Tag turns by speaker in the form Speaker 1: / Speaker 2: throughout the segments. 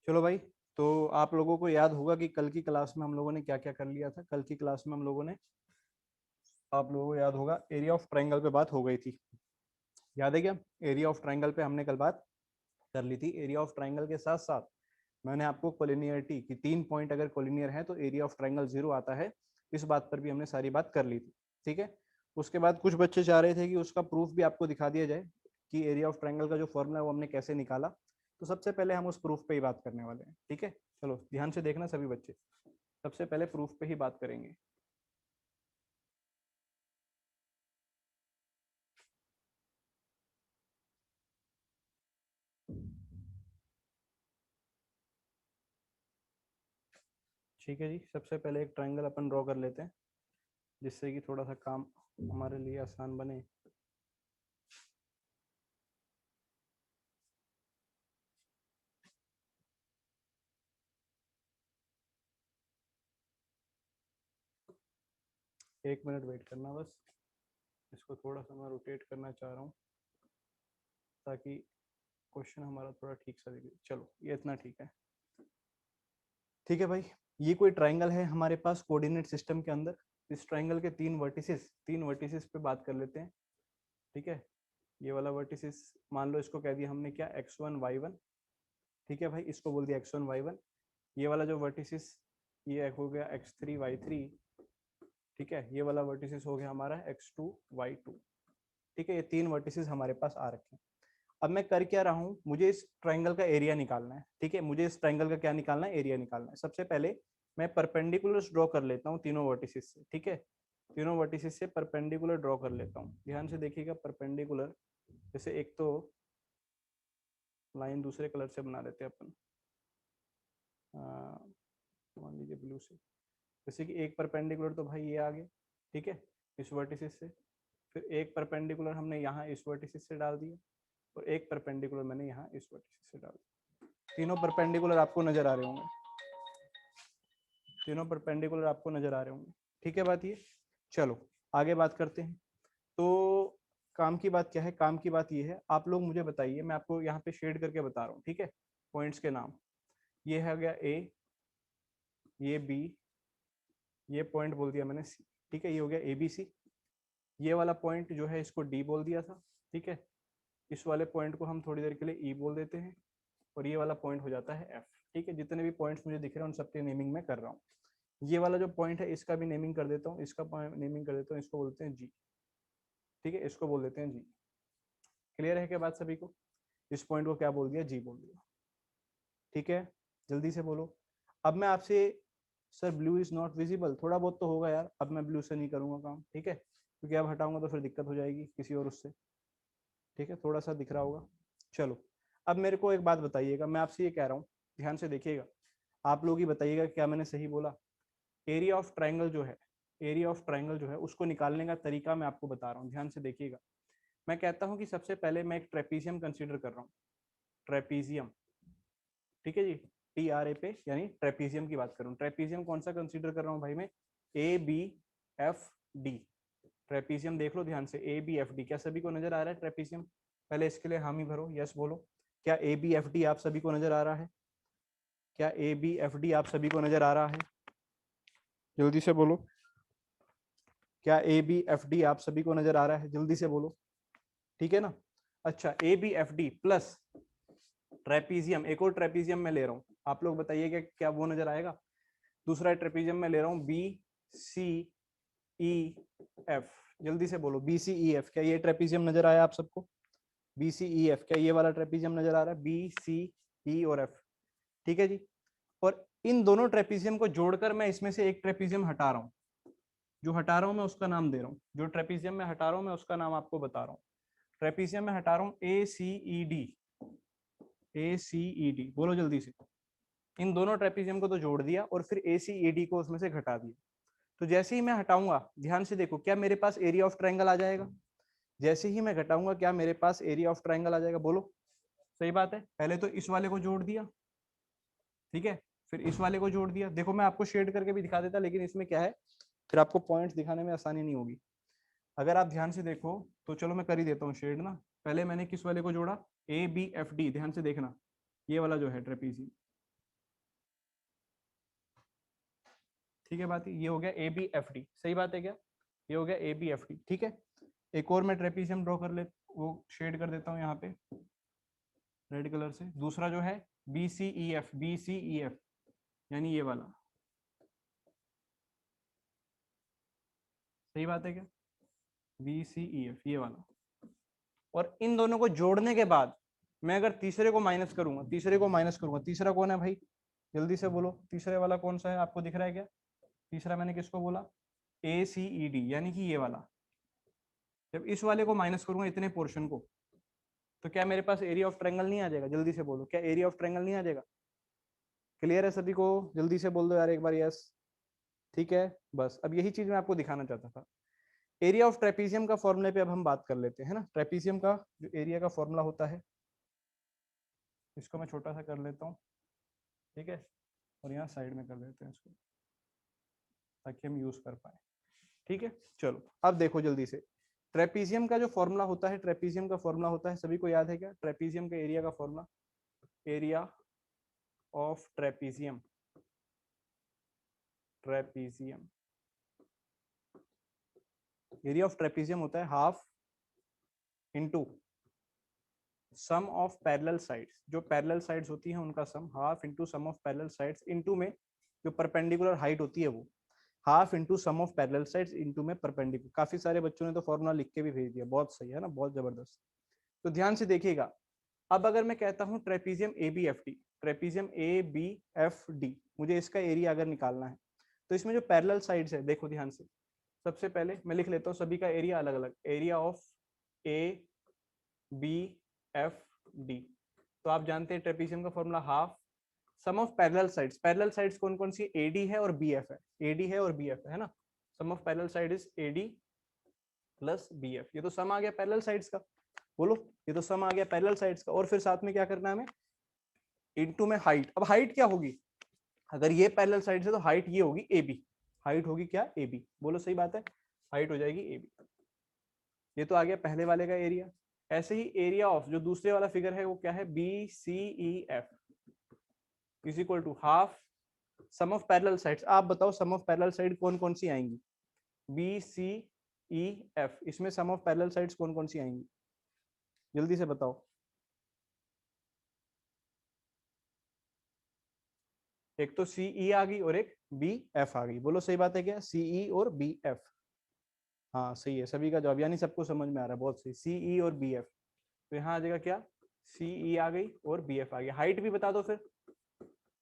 Speaker 1: चलो भाई, तो आप लोगों को याद होगा कि कल की क्लास में हम लोगों ने क्या क्या कर लिया था। कल की क्लास में हम लोगों ने, आप लोगों को याद होगा, एरिया ऑफ ट्रायंगल पे बात हो गई थी। याद है क्या? एरिया ऑफ ट्रायंगल पे हमने कल बात कर ली थी। एरिया ऑफ ट्रायंगल के साथ साथ मैंने आपको कोलिनियरिटी की 3 पॉइंट अगर कोलिनियर है तो एरिया ऑफ ट्रायंगल 0 आता है, इस बात पर भी हमने सारी बात कर ली थी। ठीक है। उसके बाद कुछ बच्चे चाह रहे थे कि उसका प्रूफ भी आपको दिखा दिया जाए कि एरिया ऑफ ट्रायंगल का जो फॉर्मूला है वो हमने कैसे निकाला। तो सबसे पहले हम उस प्रूफ पे ही बात करने वाले हैं। ठीक है, चलो ध्यान से देखना सभी बच्चे। सबसे पहले प्रूफ पे ही बात करेंगे। ठीक है जी, सबसे पहले एक ट्रायंगल अपन ड्रॉ कर लेते हैं जिससे कि थोड़ा सा काम हमारे लिए आसान बने। एक मिनट वेट करना बस, इसको थोड़ा सा मैं रोटेट करना चाह रहा हूँ ताकि क्वेश्चन हमारा थोड़ा ठीक सा दिखे। चलो ये इतना ठीक है। ठीक है भाई, ये कोई ट्रायंगल है हमारे पास कोऑर्डिनेट सिस्टम के अंदर। इस ट्रायंगल के तीन वर्टिसेस पे बात कर लेते हैं। ठीक है, ये वाला वर्टिसेस मान लो, इसको कह दिया हमने क्या, x1 y1। ठीक है भाई, इसको बोल दिया x1 y1। ये वाला जो वर्टिसेस, ये हो गया x3 y3। ठीक है, ये वाला वर्टिसेस हो गया हमारा x2 y2। ठीक है, ये तीन वर्टिसेस हमारे पास आ रखे हैं। अब मैं कर क्या रहा हूँ, मुझे इस ट्रायंगल का एरिया निकालना है। ठीक है, मुझे इस ट्रायंगल का क्या निकालना है, एरिया निकालना है। सबसे पहले मैं परपेंडिकुलर ड्रॉ कर लेता हूँ तीनों वर्टिसेस से। ठीक है, तीनों वर्टिसेस से परपेंडिकुलर ड्रॉ कर लेता हूँ। ध्यान से देखिएगा, परपेंडिकुलर, जैसे एक तो लाइन दूसरे कलर से बना लेते हैं अपन, मान लीजिए ब्लू से। जैसे कि एक परपेंडिकुलर तो भाई ये आ गया। ठीक है, इस वर्टिसेस से। फिर एक परपेंडिकुलर हमने यहाँ इस वर्टिसेस से डाल दिया, और एक परपेंडिकुलर मैंने यहाँ इस वर्टिसेस से डाल दिया। तीनों परपेंडिकुलर आपको नजर आ रहे होंगे, तीनों परपेंडिकुलर आपको नजर आ रहे होंगे। ठीक है बात ये। चलो आगे बात करते हैं। तो काम की बात क्या है, काम की बात ये है, आप लोग मुझे बताइए, मैं आपको यहाँ पे शेड करके बता रहा हूँ। ठीक है, पॉइंट्स के नाम, ये है गया ए, ये बी, ये पॉइंट बोल दिया मैंने सी। ठीक है, ये हो गया ए बी सी। ये वाला पॉइंट जो है इसको डी बोल दिया था। ठीक है, इस वाले पॉइंट को हम थोड़ी देर के लिए ई बोल देते हैं, और ये वाला पॉइंट हो जाता है एफ। ठीक है, जितने भी पॉइंट्स मुझे दिख रहे हैं उन सबके नेमिंग में कर रहा हूँ। ये वाला जो पॉइंट है इसका भी नेमिंग कर देता हूँ, इसका नेमिंग कर देता हूँ, इसको बोलते हैं जी। ठीक है, इसको बोल देते हैं जी। क्लियर है क्या बात सभी को? इस पॉइंट को क्या बोल दिया, जी बोल दिया। ठीक है, जल्दी से बोलो। अब मैं आपसे, sir blue is not visible, थोड़ा बहुत तो होगा यार। अब मैं ब्लू से नहीं करूंगा काम। ठीक है, क्योंकि अब हटाऊंगा तो फिर दिक्कत हो जाएगी किसी और उससे। ठीक है, थोड़ा सा दिख रहा होगा। चलो, अब मेरे को एक बात बताइएगा, मैं आपसे ये कह रहा हूँ, ध्यान से देखिएगा। आप लोग ही बताइएगा क्या मैंने सही बोला। एरिया ऑफ ट्रायंगल जो है, एरिया ऑफ ट्रायंगल जो है उसको निकालने का तरीका मैं आपको बता रहा हूँ, ध्यान से देखिएगा। मैं कहता हूँ कि सबसे पहले मैं एक ट्रेपीजियम कंसीडर कर रहा हूँ, ट्रेपीजियम। ठीक है जी, टी आर ए पे, यानी ट्रेपीजियम की बात कर रहा हूँ। ट्रेपीजियम कौन सा कंसीडर कर रहा हूँ भाई मैं, A B F D. Trapezium देख लो ध्यान से, ए बी एफ डी। क्या सभी को नजर आ रहा है ट्रेपीजियम? पहले इसके लिए हामी भरो, यस बोलो। क्या ए बी एफ डी आप सभी को नजर आ रहा है? क्या ए बी एफ डी आप सभी को नजर आ रहा है? जल्दी से बोलो। क्या ए बी एफ डी आप सभी को नजर आ रहा है? जल्दी से बोलो। ठीक है ना? अच्छा, A B F D plus trapezium, एक और ट्रेपीजियम मैं ले रहा हूँ, आप लोग बताइए क्या क्या वो नजर आएगा? दूसरा ट्रेपीजियम मैं ले रहा हूँ, बी सी ई एफ। जल्दी से बोलो, बी सी ई एफ। क्या ये ट्रेपीजियम नजर आया आप सबको? बी सी ई एफ, क्या ये वाला ट्रेपीजियम नजर आ रहा है? बी सी ई और एफ। ठीक है जी। और इन दोनों ट्रेपीजियम को जोड़कर मैं इसमें से एक ट्रेपीजियम हटा रहा हूँ। जो हटा रहा हूँ मैं उसका नाम दे रहा हूँ, जो ट्रेपीजियम में हटा रहा हूँ मैं उसका नाम आपको बता रहा हूँ। ट्रेपीजियम में हटा रहा हूँ ए सी ई डी। ए सी ई डी बोलो जल्दी से। इन दोनों ट्रेपीजियम को तो जोड़ दिया और फिर ए सी ई डी को उसमें से घटा दिया। तो जैसे ही मैं हटाऊंगा, ध्यान से देखो, क्या मेरे पास एरिया ऑफ ट्रायंगल आ जाएगा? जैसे ही मैं घटाऊंगा क्या मेरे पास एरिया ऑफ ट्रायंगल आ जाएगा? बोलो। सही बात है, पहले तो इस वाले को जोड़ दिया। ठीक है, फिर इस वाले को जोड़ दिया। देखो मैं आपको शेड करके भी दिखा देता, लेकिन इसमें क्या है, फिर आपको पॉइंट्स दिखाने में आसानी नहीं होगी। अगर आप ध्यान से देखो तो चलो मैं कर ही देता हूँ शेड ना। पहले मैंने किस वाले को जोड़ा, ए बी एफ डी। ध्यान से देखना, ये वाला जो है ट्रेपीजियम, ठीक है बात, ये हो गया ए बी एफ डी, सही बात है क्या, ये हो गया ए बी एफ डी। ठीक है, एक और मैं ट्रेपीजियम ड्रॉ कर ले, वो शेड कर देता हूँ यहाँ पे रेड कलर से। दूसरा जो है B C E F, B C E F यानी ये वाला, सही बात है क्या, बी सी ई एफ ये वाला। और इन दोनों को जोड़ने के बाद मैं अगर तीसरे को माइनस करूंगा, तीसरे को माइनस करूंगा, तीसरा कौन है भाई, जल्दी से बोलो, तीसरे वाला कौन सा है, आपको दिख रहा है क्या, तीसरा मैंने किसको बोला, ए सी ई डी यानी कि ये वाला। जब इस वाले को माइनस करूंगा इतने पोर्शन को, तो क्या मेरे पास एरिया ऑफ ट्रायंगल नहीं आ जाएगा, जल्दी से बोलो, क्या एरिया ऑफ ट्रायंगल नहीं आ जाएगा। क्लियर है सभी को, जल्दी से बोल दो यार एक बार यस। ठीक है, बस अब यही चीज मैं आपको दिखाना चाहता था। एरिया ऑफ ट्रेपीजियम का फॉर्मूले पे अब हम बात कर लेते हैं ना। ट्रेपीजियम का जो एरिया का फॉर्मूला होता है, इसको मैं छोटा सा कर लेता हूँ, ठीक है, और यहाँ साइड में कर देते हैं इसको ताकि हम यूज कर पाए। ठीक है, चलो अब देखो जल्दी से, ट्रेपीजियम का जो फॉर्मूला होता है, ट्रेपीजियम का फॉर्मूला होता है, सभी को याद है क्या, ट्रेपीजियम का एरिया का formula, area of trapezium, trapezium area of trapezium होता है half into sum of parallel sides, जो पैरेलल साइड्स होती हैं उनका sum, half into sum of parallel sides, into में जो परपेंडिकुलर हाइट होती है वो, half into sum of parallel sides, into में परपेंडिकुलर। काफी सारे बच्चों ने तो फॉर्मूला लिख के भी भेज दिया, बहुत सही है ना, बहुत जबरदस्त। तो ध्यान से देखिएगा, अब अगर मैं कहता हूं trapezium A B F D, trapezium A B F D, मुझे इसका एरिया अगर निकालना है, तो इसमें जो पैरेलल साइड्स है, देखो ध्यान से, सबसे पहले मैं लिख लेता हूँ सभी का एरिया अलग अलग, area of A B F D. तो आप जानते हैं ट्रेपीजियम का formula half sum of parallel sides, parallel sides कौन कौन सी, एडी है और बी एफ है, एडी है और बी एफ है ना, sum of parallel side is AD plus B F, ये तो सम आ गया पैरेलल साइड्स का, बोलो, ये तो सम आ गया पैरेलल साइड्स का। और फिर साथ में क्या करना है हमें, इनटू में हाइट। अब हाइट क्या होगी, अगर ये पैरेलल साइड है तो हाइट ये होगी ए बी, हाइट होगी क्या, ए बी, बोलो सही बात है, हाइट हो जाएगी ए बी। ये तो आ गया पहले वाले का एरिया। ऐसे ही एरिया ऑफ जो दूसरे वाला फिगर है वो क्या है, B C E F is equal to half sum of parallel sides. आप बताओ सम ऑफ पैरेलल साइड कौन कौन सी आएंगी, बी सी ई एफ, इसमें सम ऑफ पैरेलल साइड्स कौन कौन सी आएंगी, जल्दी से बताओ। एक तो सी ई आ गई और एक बी एफ आ गई, बोलो सही बात है क्या, सी ई और बी एफ। हाँ सही है, सभी का जवाब, यानी सबको समझ में आ रहा है, बहुत सही, सी ई और बी एफ। तो यहाँ आ जाएगा क्या, सी ई आ गई और बी एफ आ गई। हाइट भी बता दो फिर,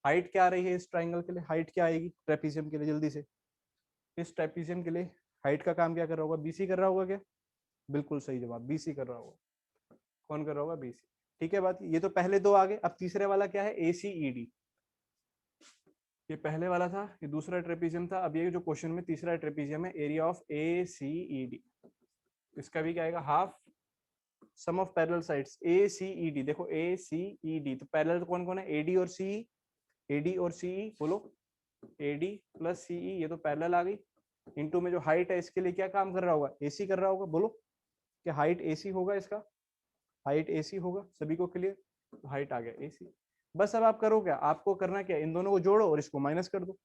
Speaker 1: हाइट क्या आ रही है इस ट्राइंगल के लिए, हाइट क्या आएगी ट्रेपीजियम के लिए, जल्दी से, इस ट्रेपीजियम के लिए हाइट का काम क्या कर रहा होगा, बीसी कर रहा होगा क्या, बिल्कुल सही जवाब, बीसी कर रहा होगा। कौन कर रहा होगा, बीसी। ठीक है बात, ये तो पहले दो आ गए। अब तीसरे वाला क्या है, ए सी ई डी, ये पहले वाला था, ये दूसरा ट्रेपीजियम था, अब ये जो क्वेश्चन में तीसरा ट्रेपीजियम है, area of A C E D, इसका भी क्या आएगा, half sum of parallel sides, A C E D, देखो ए सी ई डी, तो पैरेलल कौन कौन है, एडी और सी, एडी और सी, बोलो एडी प्लस सी, ये तो पैरेलल आ गई, इनटू में जो हाइट है इसके लिए क्या काम कर रहा होगा, एसी कर रहा होगा, बोलो क्या हाइट एसी होगा, इसका हाइट एसी होगा, सभी को क्लियर, तो हाइट आ गया एसी। बस अब आप करो क्या, आपको करना क्या, इन दोनों को जोड़ो और इसको माइनस कर दो,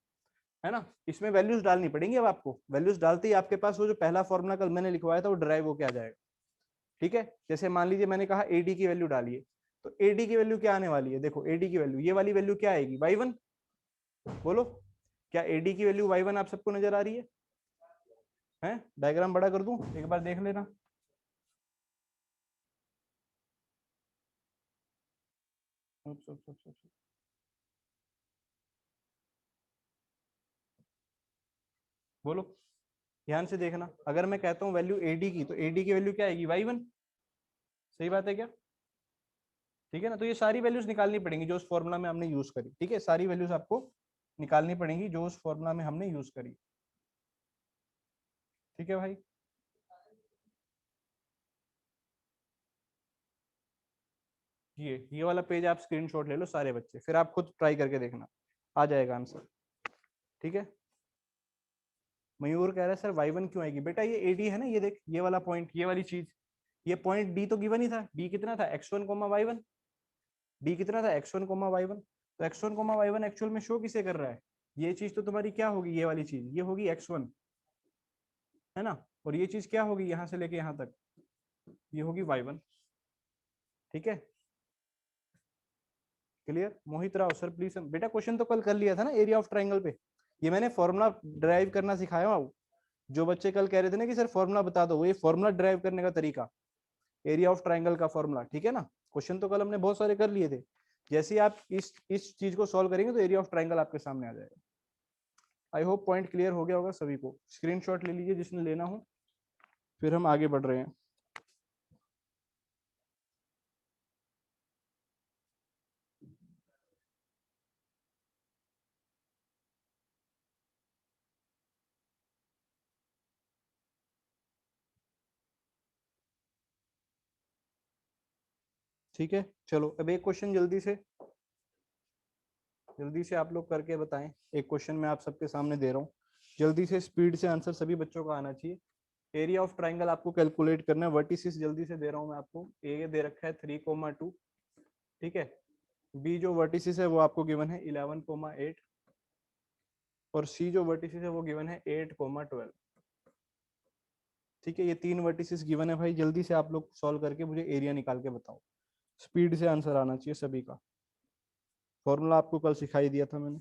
Speaker 1: है ना, इसमें वैल्यूज डालनी पड़ेंगी। अब आपको वैल्यूज डालते ही आपके पास वो जो पहला फॉर्मूला कल मैंने लिखवाया था वो ड्राइव होके आ जाएगा। ठीक है, जैसे मान लीजिए मैंने कहा एडी की वैल्यू डालिए, तो एडी की वैल्यू क्या आने वाली है, देखो एडी की वैल्यू, ये वाली वैल्यू क्या आएगी, y1, बोलो क्या एडी की वैल्यू y1 आप सबको नजर आ रही है, हैं, डायग्राम बड़ा कर दूं, एक बार देख लेना। बोलो ध्यान से देखना, अगर मैं कहता हूँ वैल्यू एडी की, तो एडी की वैल्यू क्या आएगी, y1, सही बात है क्या, ठीक है ना। तो ये सारी वैल्यूज निकालनी पड़ेंगी जो उस फॉर्मूला में हमने यूज करी, ठीक है, सारी वैल्यूज आपको निकालनी पड़ेंगी जो उस फॉर्मूला में हमने यूज करी। ठीक है भाई, ये वाला पेज आप स्क्रीनशॉट ले लो सारे बच्चे, फिर आप खुद ट्राई करके देखना, आ जाएगा आंसर। ठीक है, मयूर कह रहा है सर y1 क्यों आएगी, बेटा ये एडी है ना, ये देख ये वाला पॉइंट, ये वाली चीज, ये पॉइंट डी तो गिवन ही था, डी कितना था x1 y1, डी कितना था x1 y1, तो x1 y1 एक्चुअल में शो किसे कर रहा है, ये चीज तो तुम्हारी क्या होगी, ये वाली चीज ये होगी x1, है ना, और ये चीज क्या होगी यहाँ से लेके यहाँ तक, ये होगी y1। ठीक है, clear. Mohit Rao sir please, बेटा क्वेश्चन तो कल कर लिया था ना एरिया ऑफ ट्राइंगल पे, ये मैंने फॉर्मूला ड्राइव करना सिखाया हूँ। जो बच्चे कल कह रहे थे ना कि सर फॉर्मूला बता दो, वो ये फॉर्मूला ड्राइव करने का तरीका, एरिया ऑफ ट्राइंगल का फॉर्मूला, ठीक है ना। क्वेश्चन तो कल हमने बहुत सारे कर लिए थे। जैसे ही आप इस चीज को सॉल्व करेंगे तो एरिया ऑफ ट्राइंगल आपके सामने आ जाएगा। आई होप पॉइंट क्लियर हो गया होगा सभी को। स्क्रीनशॉट ले लीजिए जिसने लेना हो, फिर हम आगे बढ़ रहे हैं। ठीक है, चलो अब एक क्वेश्चन जल्दी से आप लोग करके बताएं। एक क्वेश्चन मैं आप सबके सामने दे रहा हूँ, जल्दी से स्पीड से आंसर सभी बच्चों का आना चाहिए। एरिया ऑफ ट्राइंगल आपको कैलकुलेट करना है। वर्टिसेस जल्दी से दे रहा हूँ मैं आपको। ए दे रखा है 3,2, ठीक है। बी जो वर्टिसेस है वो आपको गिवन है 11,8, और सी जो वर्टिसेस है वो गिवन है 8,12। ठीक है, ये तीन वर्टिसेस गिवन है भाई। जल्दी से आप लोग सॉल्व करके मुझे एरिया निकाल के बताओ। स्पीड से आंसर आना चाहिए सभी का। फॉर्मूला आपको कल सिखाई दिया था मैंने।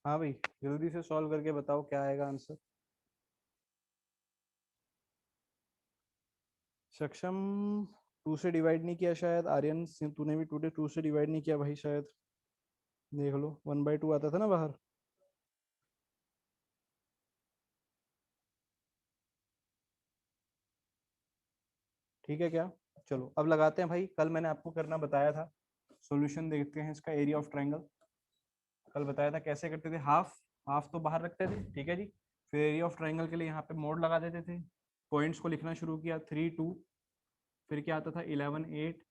Speaker 1: हाँ भाई, जल्दी से सॉल्व करके बताओ क्या आएगा आंसर। सक्षम, 2 से डिवाइड नहीं किया शायद। आर्यन तूने भी 2 से डिवाइड नहीं किया भाई शायद। देख लो, 1/2 आता था ना बाहर। ठीक है क्या, चलो अब लगाते हैं भाई। कल मैंने आपको करना बताया था। सॉल्यूशन देखते हैं इसका, एरिया ऑफ ट्राइंगल। कल बताया था कैसे करते थे। हाफ हाफ तो बाहर रखते थे, ठीक है जी। फिर एरिया ऑफ ट्राइंगल के लिए यहाँ पे मोड लगा देते थे। पॉइंट्स को लिखना शुरू किया, 3, 2, फिर क्या आता था 11, 8,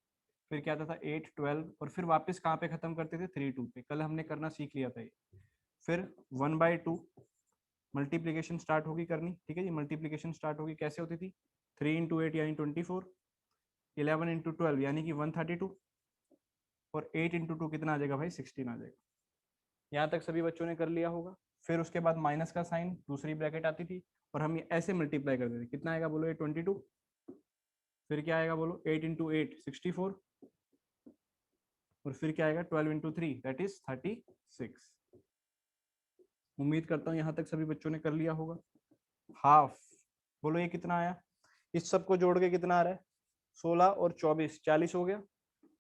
Speaker 1: फिर क्या आता था 8, 12, और फिर वापस कहाँ पे खत्म करते थे 3, 2 पे। कल हमने करना सीख लिया था ये। फिर 1/2 मल्टीप्लीकेशन स्टार्ट होगी करनी, ठीक है जी। मल्टीप्लीकेशन स्टार्ट होगी, कैसे होती थी, 3 × 8 यानी 24, 11 × 12 यानी कि 132, और 8 × 2 कितना आ जाएगा भाई, 16 आ जाएगा। यहाँ तक सभी बच्चों ने कर लिया होगा। फिर उसके बाद माइनस का साइन, दूसरी ब्रैकेट आती थी, और हम ये ऐसे मल्टीप्लाई करते थे। कितना आएगा बोलो, ये 22। फिर क्या आएगा बोलो, 8 × 8 64, और फिर क्या आएगा 12 × 3 दैट इज 36। उम्मीद करता हूँ यहाँ तक सभी बच्चों ने कर लिया होगा। हाफ, बोलो ये कितना आया, इस सब को जोड़ के कितना आ रहा है, 16 और 24 40 हो गया।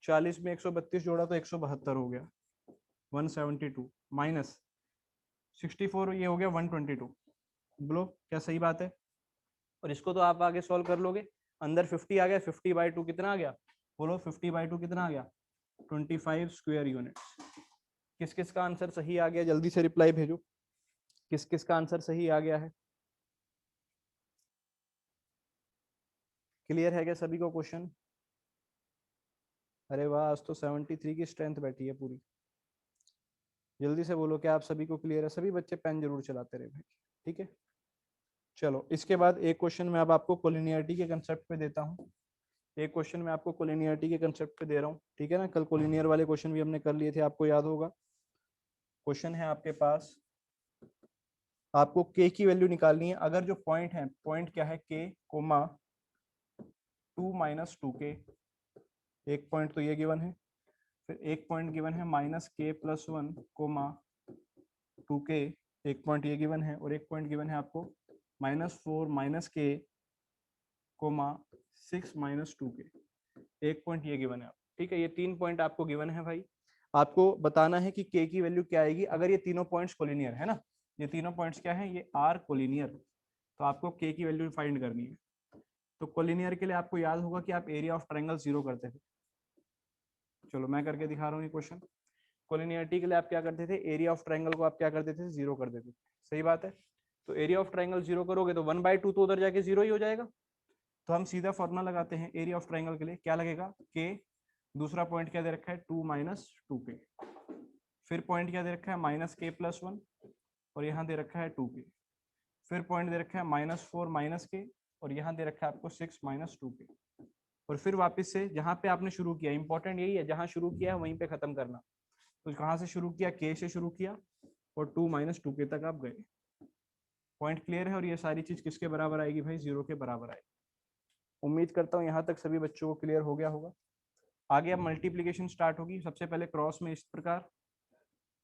Speaker 1: 40 में 132 जोड़ा तो 172 हो गया, 172 माइनस 64, ये हो गया 122। बोलो क्या सही बात है। और इसको तो आप आगे सॉल्व कर लोगे। अंदर 50 आ गया, 50/2 कितना आ गया, बोलो 50/2 कितना आ गया, 25 स्क्वायर यूनिट्स। किस किस का आंसर सही आ गया, जल्दी से रिप्लाई भेजो। किस किस का आंसर सही आ गया है। क्लियर है क्या सभी को क्वेश्चन। अरे वाह, आज तो 73 की स्ट्रेंथ बैठी है पूरी। जल्दी से बोलो क्या आप सभी को क्लियर है। सभी बच्चे पेन जरूर चलाते रहे भाई, ठीक है। चलो इसके बाद एक क्वेश्चन मैं अब आपको कोलिनियरिटी के कंसेप्ट पे देता हूँ। एक क्वेश्चन मैं आपको कोलिनियरिटी के कंसेप्ट पे दे रहा हूँ, ठीक है ना। कल कोलिनियर वाले क्वेश्चन भी हमने कर लिए थे, आपको याद होगा। क्वेश्चन है आपके पास, आपको के की वैल्यू निकालनी है। अगर जो पॉइंट है, पॉइंट क्या है, के कोमा 2 - 2k, एक पॉइंट तो ये गिवन है। फिर एक पॉइंट गिवन है -k+1 कोमा 2k, एक पॉइंट ये गिवन है। और एक पॉइंट गिवन है आपको -4 - k कोमा 6 - 2k, एक पॉइंट ये गिवन है आपको, ठीक है। ये 3 पॉइंट आपको गिवन है भाई। आपको बताना है कि के की वैल्यू क्या आएगी अगर ये तीनों पॉइंट्स कोलिनियर है ना। ये तीनों पॉइंट्स क्या है, ये आर कोलिनियर, तो आपको के की वैल्यू फाइंड करनी है। तो कोलिनियर के लिए आपको याद होगा कि आप एरिया ऑफ ट्रायंगल 0 करते थे। चलो मैं करके दिखा रहा हूँ ये क्वेश्चन। कोलिनियरिटी के लिए आप क्या करते थे, एरिया ऑफ ट्रायंगल को आप क्या कर देते थे, 0 कर देते थे। सही बात है। तो एरिया ऑफ ट्रायंगल 0 करोगे तो 1/2 तो उधर जाके 0 ही हो जाएगा। तो हम सीधा फॉर्मूला लगाते हैं एरिया ऑफ ट्रायंगल के लिए। क्या लगेगा, के दूसरा पॉइंट क्या दे रखा है 2 माइनस 2k, फिर पॉइंट क्या दे रखा है -k+1 और यहाँ दे रखा है 2k, फिर पॉइंट दे रखा है -4 -k और यहाँ दे रखा है आपको 6 -2k, और फिर वापस से जहाँ पे आपने शुरू किया, इंपॉर्टेंट यही है, जहाँ शुरू किया है वहीं पे खत्म करना। तो कहाँ से शुरू किया, k से शुरू किया और 2 -2k तक आप गए। पॉइंट क्लियर है, और ये सारी चीज किसके बराबर आएगी भाई, 0 के बराबर आएगी। उम्मीद करता हूँ यहाँ तक सभी बच्चों को क्लियर हो गया होगा। आगे अब मल्टीप्लीकेशन स्टार्ट होगी, सबसे पहले क्रॉस में इस प्रकार,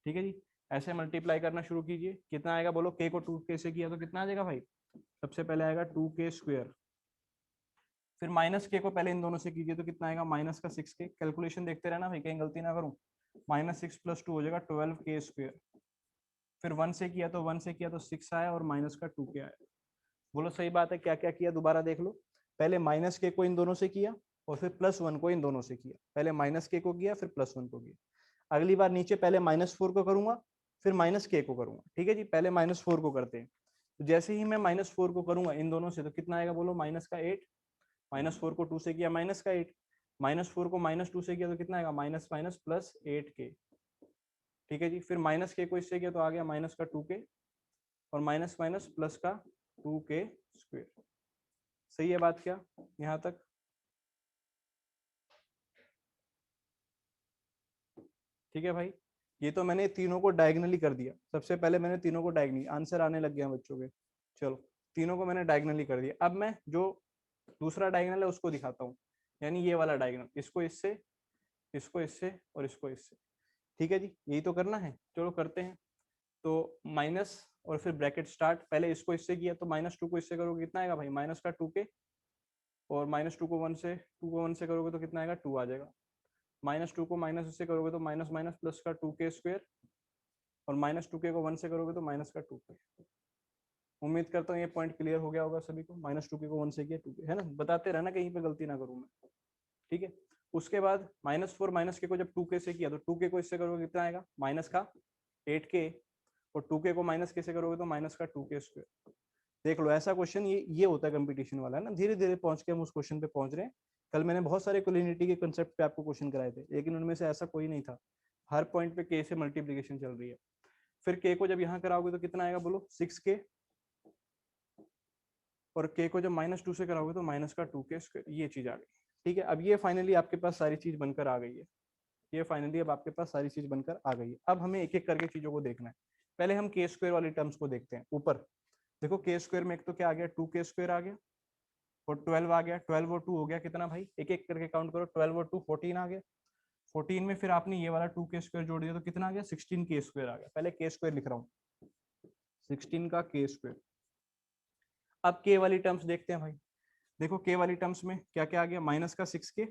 Speaker 1: ठीक है जी, ऐसे मल्टीप्लाई करना शुरू कीजिए। कितना आएगा बोलो, k को 2k से किया तो कितना आ जाएगा भाई, सबसे पहले आएगा 2k², फिर -k को पहले इन दोनों से कीजिए तो कितना आएगा -6k। कैलकुलेशन देखते रहना भाई, कहीं गलती ना करूं। -6 + 2 हो जाएगा 12k², फिर 1 से किया तो 1 से किया तो 6 आया और -2k आया। बोलो सही बात है, क्या क्या किया दोबारा देख लो। पहले -k को इन दोनों से किया और फिर +1 को इन दोनों से किया। पहले -k को किया फिर +1 को किया। अगली बार नीचे पहले -4 को करूंगा फिर -k को करूंगा, ठीक है जी। पहले -4 को करते हैं, तो जैसे ही मैं -4 को करूंगा इन दोनों से तो कितना आएगा बोलो, -8। -4 को 2 से किया -8, -4 को -2 से किया तो कितना आएगा +8k, ठीक है जी। फिर -k को इससे किया तो आ गया -2k और माइनस माइनस प्लस का 2k²। सही है बात क्या यहाँ तक? ठीक है भाई, ये तो मैंने तीनों को डायगनली कर दिया। सबसे पहले मैंने तीनों को डायगनली, आंसर आने लग गया बच्चों के। चलो, तीनों को मैंने डायगनली कर दिया। अब मैं जो दूसरा डायगनल है उसको दिखाता हूँ, यानी ये वाला डायगनल, इसको इससे, इसको इससे और इसको इससे, ठीक है जी। यही तो करना है, चलो करते हैं। तो माइनस और फिर ब्रैकेट स्टार्ट, पहले इसको इससे किया तो -2 को इससे करोगे कितना आएगा भाई, -2k, और -2 को 1 से, 2 को 1 से करोगे तो कितना आएगा 2 आ जाएगा। -2 को माइनस इससे करोगे तो माइनस माइनस प्लस का 2k², और -2k को 1 से करोगे तो माइनस का 2k। उम्मीद करता हूँ ये पॉइंट क्लियर हो गया होगा सभी को। -2k को 1 से किया 2k, है ना, बताते रहना कहीं पे गलती ना करूँ मैं, ठीक है। उसके बाद -4 -k को जब 2k से किया तो 2k को इससे करोगे कितना आएगा, माइनस का 8k, और 2k को -k से करोगे तो माइनस का 2k²। देख लो, ऐसा क्वेश्चन ये होता है कंपटीशन वाला, है ना। धीरे धीरे पहुंच के हम उस क्वेश्चन पे पहुंच रहे हैं। कल मैंने बहुत सारे कोलिनिटी के कंसेप्ट पे आपको क्वेश्चन कराए थे, लेकिन उनमें से ऐसा कोई नहीं था। हर पॉइंट पे के से मल्टीप्लीकेशन चल रही है। फिर के को जब यहाँ कराओगे तो कितना आएगा बोलो, 6k, और के को जब -2 से कराओगे तो माइनस का 2k²। ये चीज आ गई, ठीक है। अब ये फाइनली आपके पास सारी चीज बनकर आ गई है। ये फाइनली अब आपके पास सारी चीज बनकर आ गई है। अब हमें एक एक करके चीजों को देखना है। पहले हम k² वाली टर्म्स को देखते हैं। ऊपर देखो, k² में एक तो क्या आ गया, 2k² आ गया, और 12 आ गया। 12 और 2 हो गया कितना भाई, एक एक करके काउंट करो। 12 और 2 14 आ गया। 14 में फिर आपने ये वाला 2k² जोड़ दिया तो कितना आ गया, 16k² आ गया। पहले k² लिख रहा हूँ, 16 का k²। अब k वाली टर्म्स देखते हैं भाई। देखो k वाली टर्म्स में क्या क्या आ गया, माइनस का 6k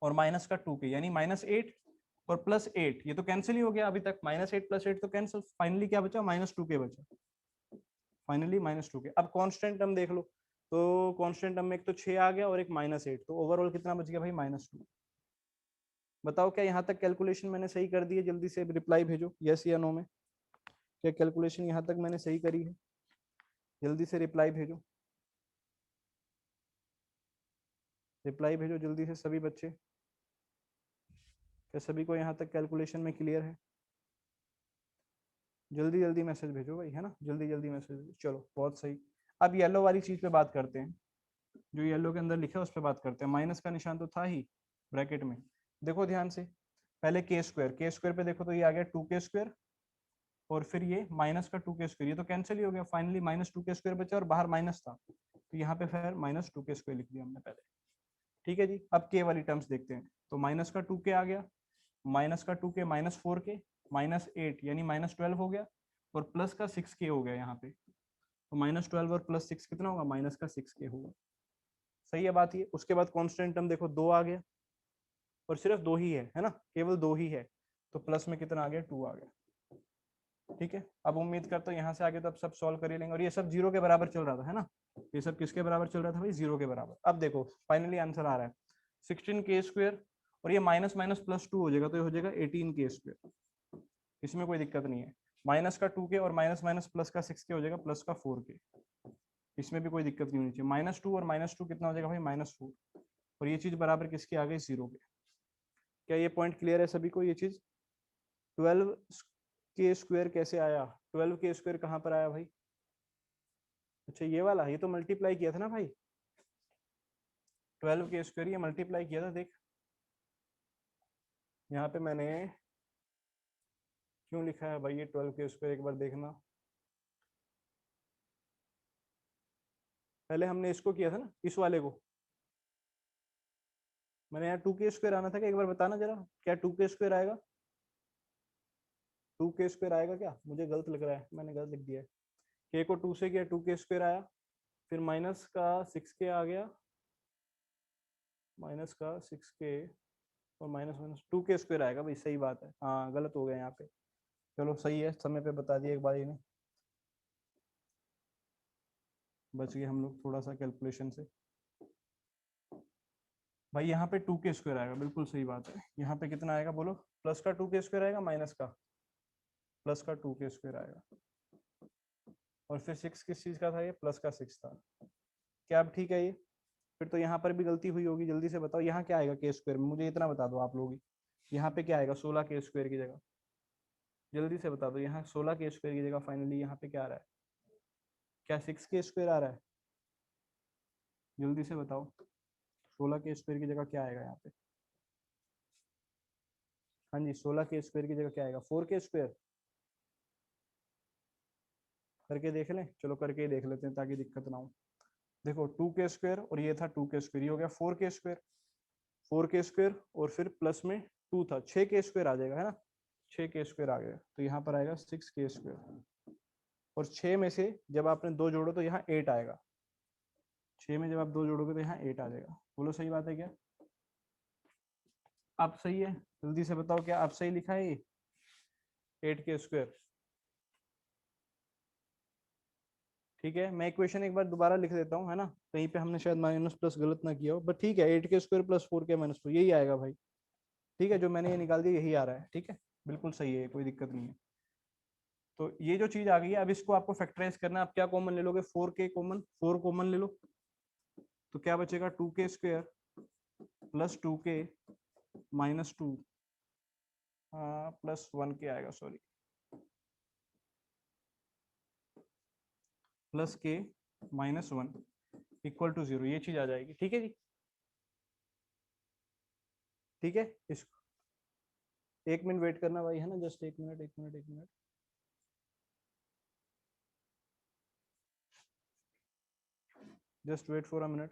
Speaker 1: और माइनस का 2k, यानी -8 और +8। ये तो कैंसिल ही हो गया अभी तक, -8 +8 तो कैंसिल। फाइनली क्या बचा, -2k बचा। Finally -2k। अब कांस्टेंट टर्म देख लो, तो कांस्टेंट टर्म में एक तो 6 आ गया और एक -8, तो ओवरऑल कितना बच गया भाई, -2। बताओ क्या यहाँ तक कैलकुलेशन मैंने सही कर दी है? जल्दी से रिप्लाई भेजो, यस या नो में। क्या कैलकुलेशन यहाँ तक मैंने सही करी है? जल्दी से रिप्लाई भेजो, रिप्लाई भेजो जल्दी से सभी बच्चे। क्या सभी को यहाँ तक कैलकुलेशन में क्लियर है? जल्दी जल्दी मैसेज भेजो भाई, है ना, जल्दी जल्दी मैसेज भेजो। चलो बहुत सही। अब येलो वाली चीज पे बात करते हैं, जो येलो के अंदर लिखा है उस पर बात करते हैं। माइनस का निशान तो था ही ब्रैकेट में। देखो ध्यान से, पहले k² पे देखो तो ये आ गया 2k², और फिर ये माइनस का 2k², ये तो कैंसिल ही हो गया। फाइनली -2k² बचा और बाहर माइनस था, तो यहाँ पे फिर -2k² लिख दिया हमने पहले, ठीक है जी। अब k वाली टर्म्स देखते हैं, तो माइनस का 2k आ गया, माइनस का 2k, -4k, -8 यानी -12 हो गया, और प्लस का 6k हो गया यहाँ पे। तो -12 और +6 कितना होगा, माइनस का 6k होगा। सही है बात ये। उसके बाद कांस्टेंट टर्म देखो 2 आ गया, और सिर्फ 2 ही है ना, केवल 2 ही है, तो प्लस में कितना आ गया, 2 आ गया, ठीक है। अब उम्मीद करता हूँ यहाँ से आगे तो अब सब सॉल्व कर ही लेंगे। और ये सब 0 के बराबर चल रहा था, है ना, ये सब किसके बराबर चल रहा था भाई, 0 के बराबर। अब देखो फाइनली आंसर आ रहा है 16k², और ये माइनस माइनस +2 हो जाएगा तो ये हो जाएगा 18k²। इसमें कोई दिक्कत नहीं है। माइनस का 2k और माइनस माइनस प्लस का 6k हो जाएगा प्लस का 4k। इसमें भी कोई दिक्कत नहीं होनी चाहिए। -2 और -2 कितना हो जाएगा भाई, -4, और ये चीज बराबर किसकी आ गई, 0 के। क्या ये पॉइंट क्लियर है सभी को? ये चीज 12 के स्क्वायर कैसे आया? 12 के स्क्वायर कहाँ पर आया भाई? अच्छा ये वाला, ये तो मल्टीप्लाई किया था ना भाई, 12 के स्क्वायर ये मल्टीप्लाई किया था। देख यहाँ पे मैंने क्यों लिखा है भाई ये 12 के स्क्वायर, एक बार देखना। पहले हमने इसको किया था ना, इस वाले को। मैंने यहाँ 2 के स्क्वायर आना था क्या? एक बार बताना जरा, क्या 2 के स्क्वायर आएगा? 2 के स्क्वायर आएगा क्या? मुझे गलत लग रहा है, मैंने गलत लिख दिया है। के को 2 से किया, 2 के स्क्वायर आया, फिर माइनस का 6 के आ गया, माइनस का 6 के, और माइनस माइनस 2 के स्क्वायर आएगा भाई। सही बात है, हाँ गलत हो गया यहाँ पे। चलो सही है, समय पे बता दिया एक बार इन्हें, बच गए हम लोग थोड़ा सा कैलकुलेशन से। भाई यहाँ पे 2 के स्क्वायर आएगा, बिल्कुल सही बात है। यहाँ पे कितना आएगा बोलो? प्लस का 2 के स्क्वायर आएगा, माइनस का, प्लस का 2 के स्क्वायर आएगा। और फिर 6 किस चीज का था? ये प्लस का 6 था। क्या अब ठीक है ये? फिर तो यहाँ पर भी गलती हुई होगी, जल्दी से बताओ यहाँ क्या आएगा के स्क्वायर में, मुझे इतना बता दो आप लोग ही। यहाँ पे क्या आएगा 16 के स्क्वायर की जगह? जल्दी से बता दो, यहाँ 16 के स्क्वायर की जगह फाइनली यहाँ पे क्या आ रहा है? क्या 6 के स्क्वायर आ रहा है? जल्दी से बताओ, 16 के स्क्वायर की जगह क्या आएगा यहाँ पे? हाँ जी, 16 के स्क्वायर की जगह क्या आएगा? 4 के स्क्वायर। करके देख लें, चलो करके ही देख लेते हैं ताकि दिक्कत ना हो। देखो 2 के स्क्वायर और ये था 2 के स्क्वायर, ये हो गया 4 के स्क्वायर। 4 के स्क्वायर और फिर प्लस में 2 था, 6 के स्क्वायर आ जाएगा, है ना? 6 के स्क्वायर आ गया, तो यहाँ पर आएगा 6 के स्क्वायर। और 6 में से जब आपने 2 जोड़ो तो यहाँ 8 आएगा। 6 में जब आप 2 जोड़ोगे तो यहाँ 8 आ जाएगा। बोलो सही बात है क्या? आप सही है? जल्दी से बताओ, क्या आप सही लिखा है ये 8 के स्क्वायर? ठीक है, मैं इक्वेशन एक बार दोबारा लिख देता हूँ, है ना? कहीं पे हमने शायद माइनस प्लस गलत ना किया हो, बट ठीक है, 8 के स्क्वायर प्लस 4 के-2 यही आएगा भाई। ठीक है, जो मैंने ये निकाल दिया यही आ रहा है, ठीक है, बिल्कुल सही है, कोई दिक्कत नहीं है। तो ये जो चीज आ गई है, अब इसको आपको फैक्टराइज करना है। आप क्या कॉमन ले लोगे? 4 के कॉमन, 4 कॉमन ले लो, तो क्या बचेगा? 2 के स्क्वायर प्लस 2 के-2 प्लस 1 के आएगा, सॉरी, प्लस के-1 इक्वल टू 0, ये चीज आ जाएगी। ठीक है जी, ठीक है। इसको 1 मिनट वेट करना भाई, है ना? Just 1 minute, 1 minute, 1 minute. Just wait for a minute.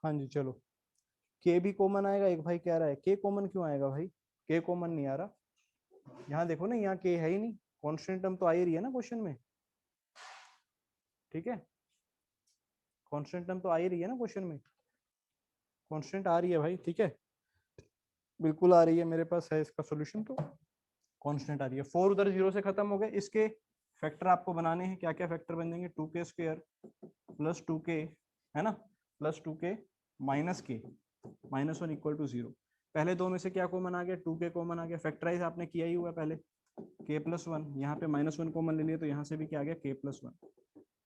Speaker 1: हाँ जी, चलो। के भी कॉमन आएगा, एक भाई कह रहा है के कॉमन क्यों आएगा भाई? के कॉमन नहीं आ रहा। यहाँ देखो ना, यहाँ के है ही नहीं, कॉन्स्टेंट टर्म तो आ ही रही है ना क्वेश्चन में। ठीक है, कॉन्स्टेंट टर्म तो आ ही रही है ना क्वेश्चन में, कॉन्स्टेंट आ रही है भाई, ठीक है, बिल्कुल आ रही है, मेरे पास है इसका सोल्यूशन। तो कांस्टेंट आ रही है। 4 उधर 0 से खत्म हो गए, इसके फैक्टर आपको बनाने हैं। क्या क्या फैक्टर बन जाएंगे? 2 के स्क्वायर प्लस 2 के, है ना, प्लस 2 के माइनस के, -1 इक्वल टू 0। पहले दो में से क्या कॉमन आ गया? 2 के कॉमन आ गया, फैक्टराइज आपने किया ही हुआ पहले, k+1, यहाँ पे -1 कॉमन ले लिया, तो यहाँ से भी क्या आ गया? k+1।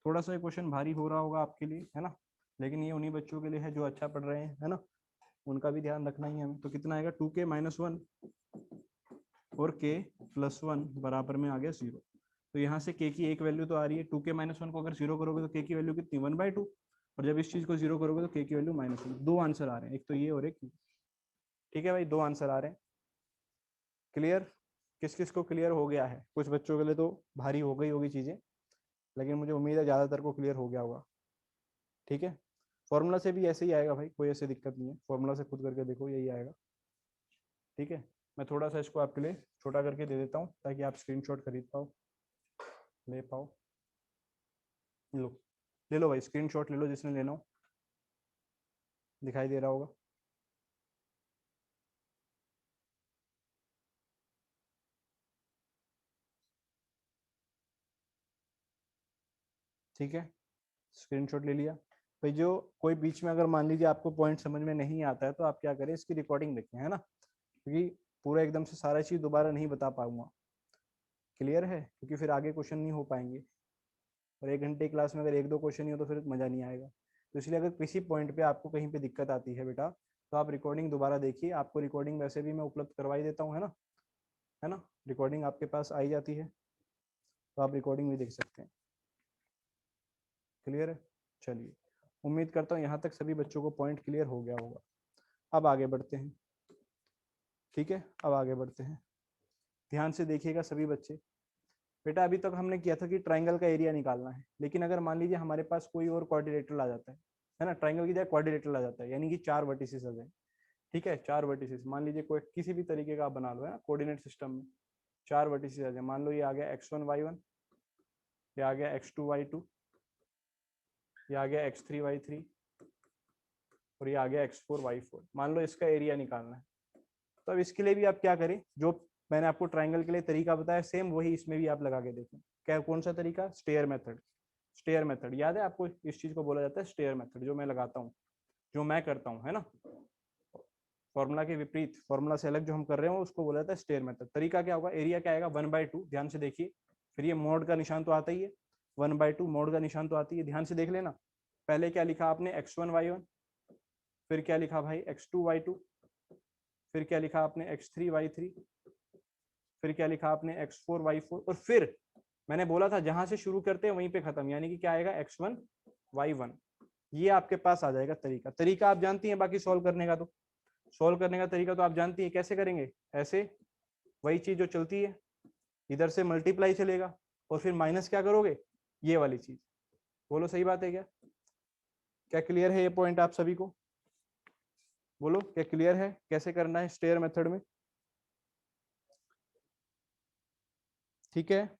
Speaker 1: थोड़ा सा क्वेश्चन भारी हो रहा होगा आपके लिए, है ना, लेकिन ये उन्हीं बच्चों के लिए है जो अच्छा पढ़ रहे हैं, है ना, उनका भी ध्यान रखना ही है हमें। तो कितना आएगा? 2k-1 और k+1 बराबर में आ गया 0। तो यहाँ से k की एक वैल्यू तो आ रही है, 2k-1 को अगर 0 करोगे तो k की वैल्यू कितनी? 1/2। और जब इस चीज को 0 करोगे तो k की वैल्यू -1। दो आंसर आ रहे हैं, एक तो ये और एक ये। ठीक है भाई, दो आंसर आ रहे हैं। क्लियर? किस किस को क्लियर हो गया है? कुछ बच्चों के लिए तो भारी हो गई होगी चीजें, लेकिन मुझे उम्मीद है ज्यादातर को क्लियर हो गया होगा। ठीक है, फॉर्मूला से भी ऐसे ही आएगा भाई, कोई ऐसे दिक्कत नहीं है, फॉर्मूला से खुद करके देखो, यही आएगा। ठीक है, मैं थोड़ा सा इसको आपके लिए छोटा करके दे देता हूँ ताकि आप स्क्रीनशॉट खरीद पाओ, ले पाओ। लो, ले लो भाई, स्क्रीनशॉट ले लो जिसने लेना हो, दिखाई दे रहा होगा। ठीक है, स्क्रीनशॉट ले लिया। भाई जो कोई बीच में अगर मान लीजिए आपको पॉइंट समझ में नहीं आता है तो आप क्या करें, इसकी रिकॉर्डिंग देखें, है ना, क्योंकि पूरा एकदम से सारा चीज दोबारा नहीं बता पाऊंगा। क्लियर है, क्योंकि फिर आगे क्वेश्चन नहीं हो पाएंगे, और 1 घंटे क्लास में अगर 1-2 क्वेश्चन नहीं हो तो फिर मजा नहीं आएगा। तो इसलिए अगर किसी पॉइंट पे आपको कहीं पे दिक्कत आती है बेटा, तो आप रिकॉर्डिंग दोबारा देखिए। आपको रिकॉर्डिंग वैसे भी मैं उपलब्ध करवाई देता हूँ, है ना, है ना, रिकॉर्डिंग आपके पास आई जाती है, तो आप रिकॉर्डिंग भी देख सकते हैं। क्लियर है, चलिए, उम्मीद करता हूँ यहाँ तक सभी बच्चों को पॉइंट क्लियर हो गया होगा। अब आगे बढ़ते हैं, ठीक है, अब आगे बढ़ते हैं। ध्यान से देखिएगा सभी बच्चे। बेटा अभी तक हमने किया था कि ट्राइंगल का एरिया निकालना है, लेकिन अगर मान लीजिए हमारे पास कोई और क्वाड्रिलेटरल आ जाता है ना, ट्राइंगल की जगह क्वाड्रिलेटरल आ जाता है, यानी कि 4 वर्टिसेस आ जाए। ठीक है, 4 वर्टिसेस मान लीजिए कोई किसी भी तरीके का आप बना लो, है ना, कोऑर्डिनेट सिस्टम में 4 वर्टिसेस आ जाए। मान लो ये आ गया x1y1, ये आ गया x2y2, ये आ गया x3y3, और ये आ गया x4y4। मान लो इसका एरिया निकालना है। तो अब इसके लिए भी आप क्या करें, जो मैंने आपको ट्राइंगल के लिए तरीका बताया सेम वही इसमें भी आप लगा के देखें। क्या, कौन सा तरीका? Stair method. स्टेयर मेथड याद है आपको, इस चीज को बोला जाता है स्टेयर मेथड, जो मैं लगाता हूँ, जो मैं करता हूँ, है ना, फॉर्मूला के विपरीत, फॉर्मूला से अलग जो हम कर रहे हैं उसको बोला जाता है स्टेयर मेथड। तरीका क्या होगा, एरिया क्या आएगा 1/2, ध्यान से देखिए, फिर ये मोड का निशान तो आता ही है, 1/2 मोड का निशान तो आती है, ध्यान से देख लेना। पहले क्या लिखा आपने, x1y1, फिर क्या लिखा भाई x2y2, फिर क्या लिखा आपने x3y3, फिर क्या लिखा आपने x4y4, और फिर मैंने बोला था जहां से शुरू करते हैं वहीं पे खत्म, यानी कि क्या आएगा x1y1। ये आपके पास आ जाएगा तरीका। तरीका आप जानती हैं बाकी सॉल्व करने का, तो सॉल्व करने का तरीका तो आप जानती हैं, कैसे करेंगे, ऐसे वही चीज जो चलती है, इधर से मल्टीप्लाई चलेगा और फिर माइनस क्या करोगे, ये वाली चीज। बोलो सही बात है क्या? क्या क्लियर है ये पॉइंट आप सभी को? बोलो क्या क्लियर है कैसे करना है स्टेयर मेथड में? ठीक है,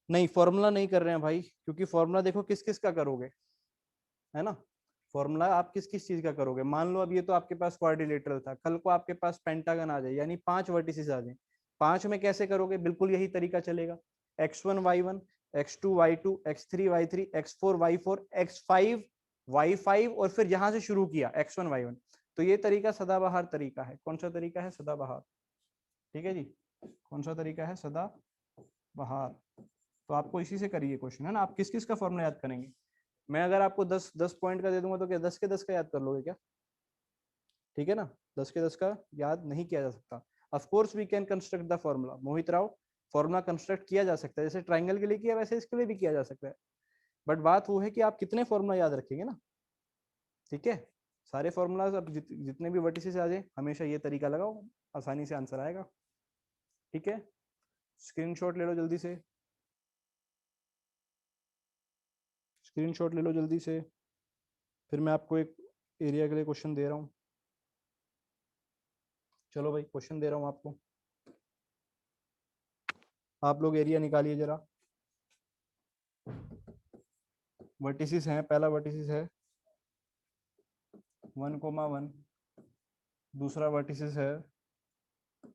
Speaker 1: नहीं फॉर्मूला नहीं कर रहे हैं भाई, क्योंकि फॉर्मूला देखो किस किस का करोगे, है ना, फॉर्मूला आप किस किस चीज का करोगे। मान लो अब ये तो आपके पास क्वाड्रिलेटरल था, कल को आपके पास पेंटागन आ जाए, यानी 5 वर्टिसेस आ जाए, 5 में कैसे करोगे, बिल्कुल यही तरीका चलेगा, x1y1, x2y2, x3y3, x4y4, x5y5, और फिर यहां से शुरू किया x1y1। तो ये तरीका सदाबहार तरीका है। कौन सा तरीका है? सदाबहार। ठीक है जी, कौन सा तरीका है? सदाबहार। तो आपको इसी से करिए क्वेश्चन, है ना। आप किस किस का फॉर्मूला याद करेंगे? मैं अगर आपको 10 पॉइंट का दे दूंगा तो क्या 10 के 10 का याद कर लोगे क्या? ठीक है ना, 10 के 10 का याद नहीं किया जा सकता। Of course we can construct the formula, Mohit Rao, formula construct किया जा सकता है, जैसे ट्राइंगल के लिए किया वैसे इसके लिए भी किया जा सकता है। बट बात वो है कि आप कितने फॉर्मूला याद रखेंगे ना। ठीक है, सारे फॉर्मूलाज अब जितने भी वर्टिसेस आ जाए हमेशा ये तरीका लगाओ, आसानी से आंसर आएगा। ठीक है, स्क्रीनशॉट ले लो जल्दी से, स्क्रीनशॉट ले लो जल्दी से, फिर मैं आपको एक एरिया के लिए क्वेश्चन दे रहा हूँ। चलो भाई क्वेश्चन दे रहा हूँ आपको, आप लोग एरिया निकालिए जरा। वर्टिसेस हैं, पहला वर्टिसेस है 1,1, दूसरा वर्टिसेस है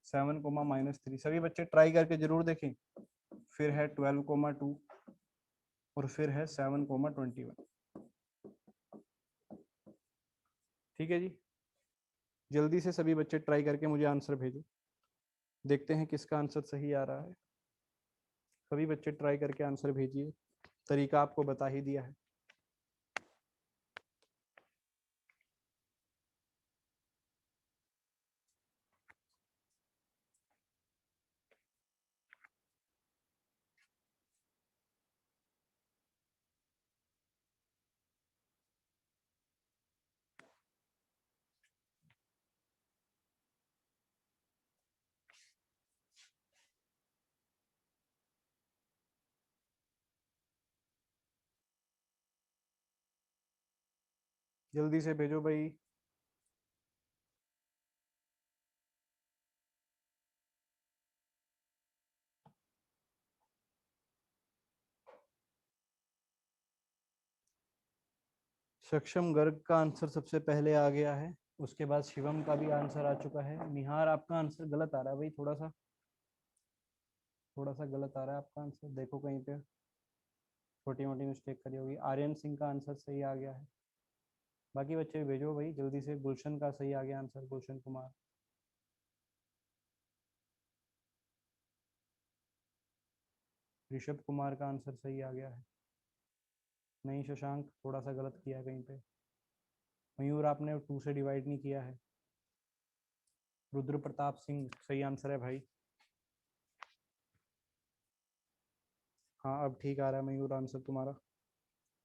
Speaker 1: 7,-3। सभी बच्चे ट्राई करके जरूर देखें। फिर है 12,2, और फिर है 7,21। ठीक है जी, जल्दी से सभी बच्चे ट्राई करके मुझे आंसर भेजो, देखते हैं किसका आंसर सही आ रहा है। सभी बच्चे ट्राई करके आंसर भेजिए, तरीका आपको बता ही दिया है। जल्दी से भेजो भाई। सक्षम गर्ग का आंसर सबसे पहले आ गया है, उसके बाद शिवम का भी आंसर आ चुका है। निहार आपका आंसर गलत आ रहा है भाई, थोड़ा सा गलत आ रहा है आपका आंसर, देखो कहीं पे। छोटी मोटी मिस्टेक करी होगी। आर्यन सिंह का आंसर सही आ गया है। बाकी बच्चे भी भेजो भाई जल्दी से। गुलशन का सही आ गया आंसर, गुलशन कुमार। ऋषभ कुमार का आंसर सही आ गया है। नहीं शशांक, थोड़ा सा गलत किया है कहीं पे। मयूर आपने 2 से डिवाइड नहीं किया है। रुद्र प्रताप सिंह सही आंसर है भाई। हाँ अब ठीक आ रहा है मयूर आंसर तुम्हारा,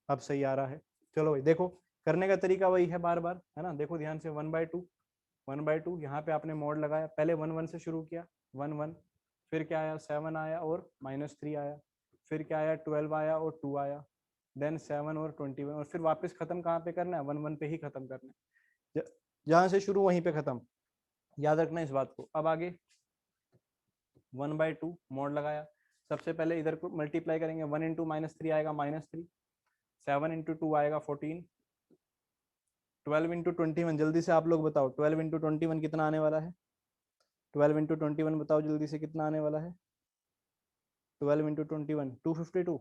Speaker 1: अब सही आ रहा है। चलो भाई देखो, करने का तरीका वही है बार बार, है ना। देखो ध्यान से, 1/2, 1/2 यहाँ पे आपने मोड लगाया, पहले 1 1 से शुरू किया, 1 1, फिर क्या आया 7 आया और -3 आया, फिर क्या आया 12 आया और 2 आया, देन 7 और 21, और फिर वापस खत्म कहाँ पे करना है, 1 1 पे ही खत्म करना है। जहाँ से शुरू वहीं पे खत्म, याद रखना इस बात को। अब आगे 1/2 मोड लगाया, सबसे पहले इधर को मल्टीप्लाई करेंगे, 1 इंटू -3 आएगा -3, 7 इंटू 2 आएगा 14, 12 इंटू 21, जल्दी से आप लोग बताओ 12 इंटू 21 कितना आने वाला है। 12 इंटू 21 बताओ जल्दी से कितना आने वाला है। 12 इंटू 21 252,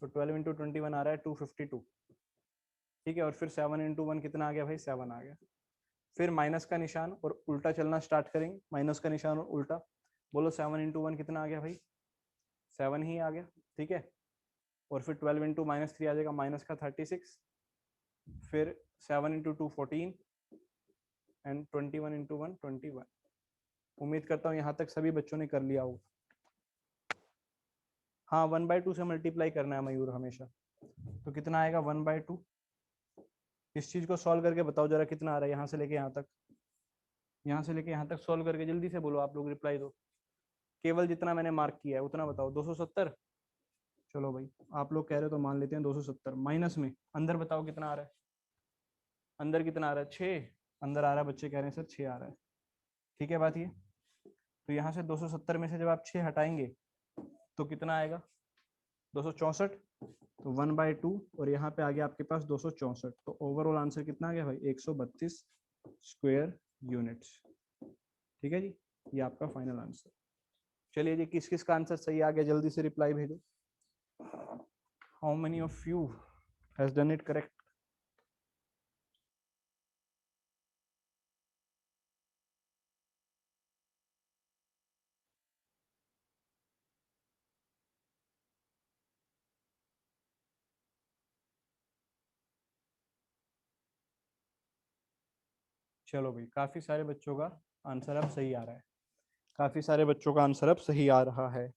Speaker 1: तो 12 इंटू 21 आ रहा है 252। ठीक है, और फिर 7 इंटू 1 कितना आ गया भाई, 7 आ गया। फिर माइनस का निशान और उल्टा चलना स्टार्ट करेंगे, माइनस का निशान और उल्टा। बोलो 7 इंटू 1 कितना आ गया भाई, 7 ही आ गया। ठीक है, और फिर 12 इंटू -3 आ जाएगा माइनस का 36, फिर 7 इंटू 2 14, एंड 21 इंटू 1 21। उम्मीद करता हूँ यहाँ तक सभी बच्चों ने कर लिया होगा। हाँ 1/2 से मल्टीप्लाई करना है मयूर हमेशा। तो कितना आएगा 1/2, इस चीज को सॉल्व करके बताओ जरा कितना आ रहा है, यहाँ से लेके यहाँ तक, यहाँ से लेके यहाँ तक सॉल्व करके जल्दी से बोलो आप लोग, रिप्लाई दो। केवल जितना मैंने मार्क किया है उतना बताओ, 270। चलो भाई आप लोग कह रहे हो तो मान लेते हैं 270, माइनस में अंदर बताओ कितना आ रहा है, अंदर कितना आ रहा है 6, अंदर आ रहा है, बच्चे कह रहे हैं सर 6 आ रहा है। ठीक है बात ये। तो यहाँ से 270 में से जब आप 6 हटाएंगे तो कितना आएगा 264, तो 1/2, और यहाँ पे आ गया आपके पास 264, तो ओवरऑल आंसर कितना आ गया भाई 132 स्क्वायर यूनिट्स। ठीक है जी, ये आपका फाइनल आंसर। चलिए जी, किस किस का आंसर सही आ गया जल्दी से रिप्लाई भेजो। How many of you has done it correct. चलो भाई, काफी सारे बच्चों का आंसर अब सही आ रहा है, काफी सारे बच्चों का आंसर अब सही आ रहा है।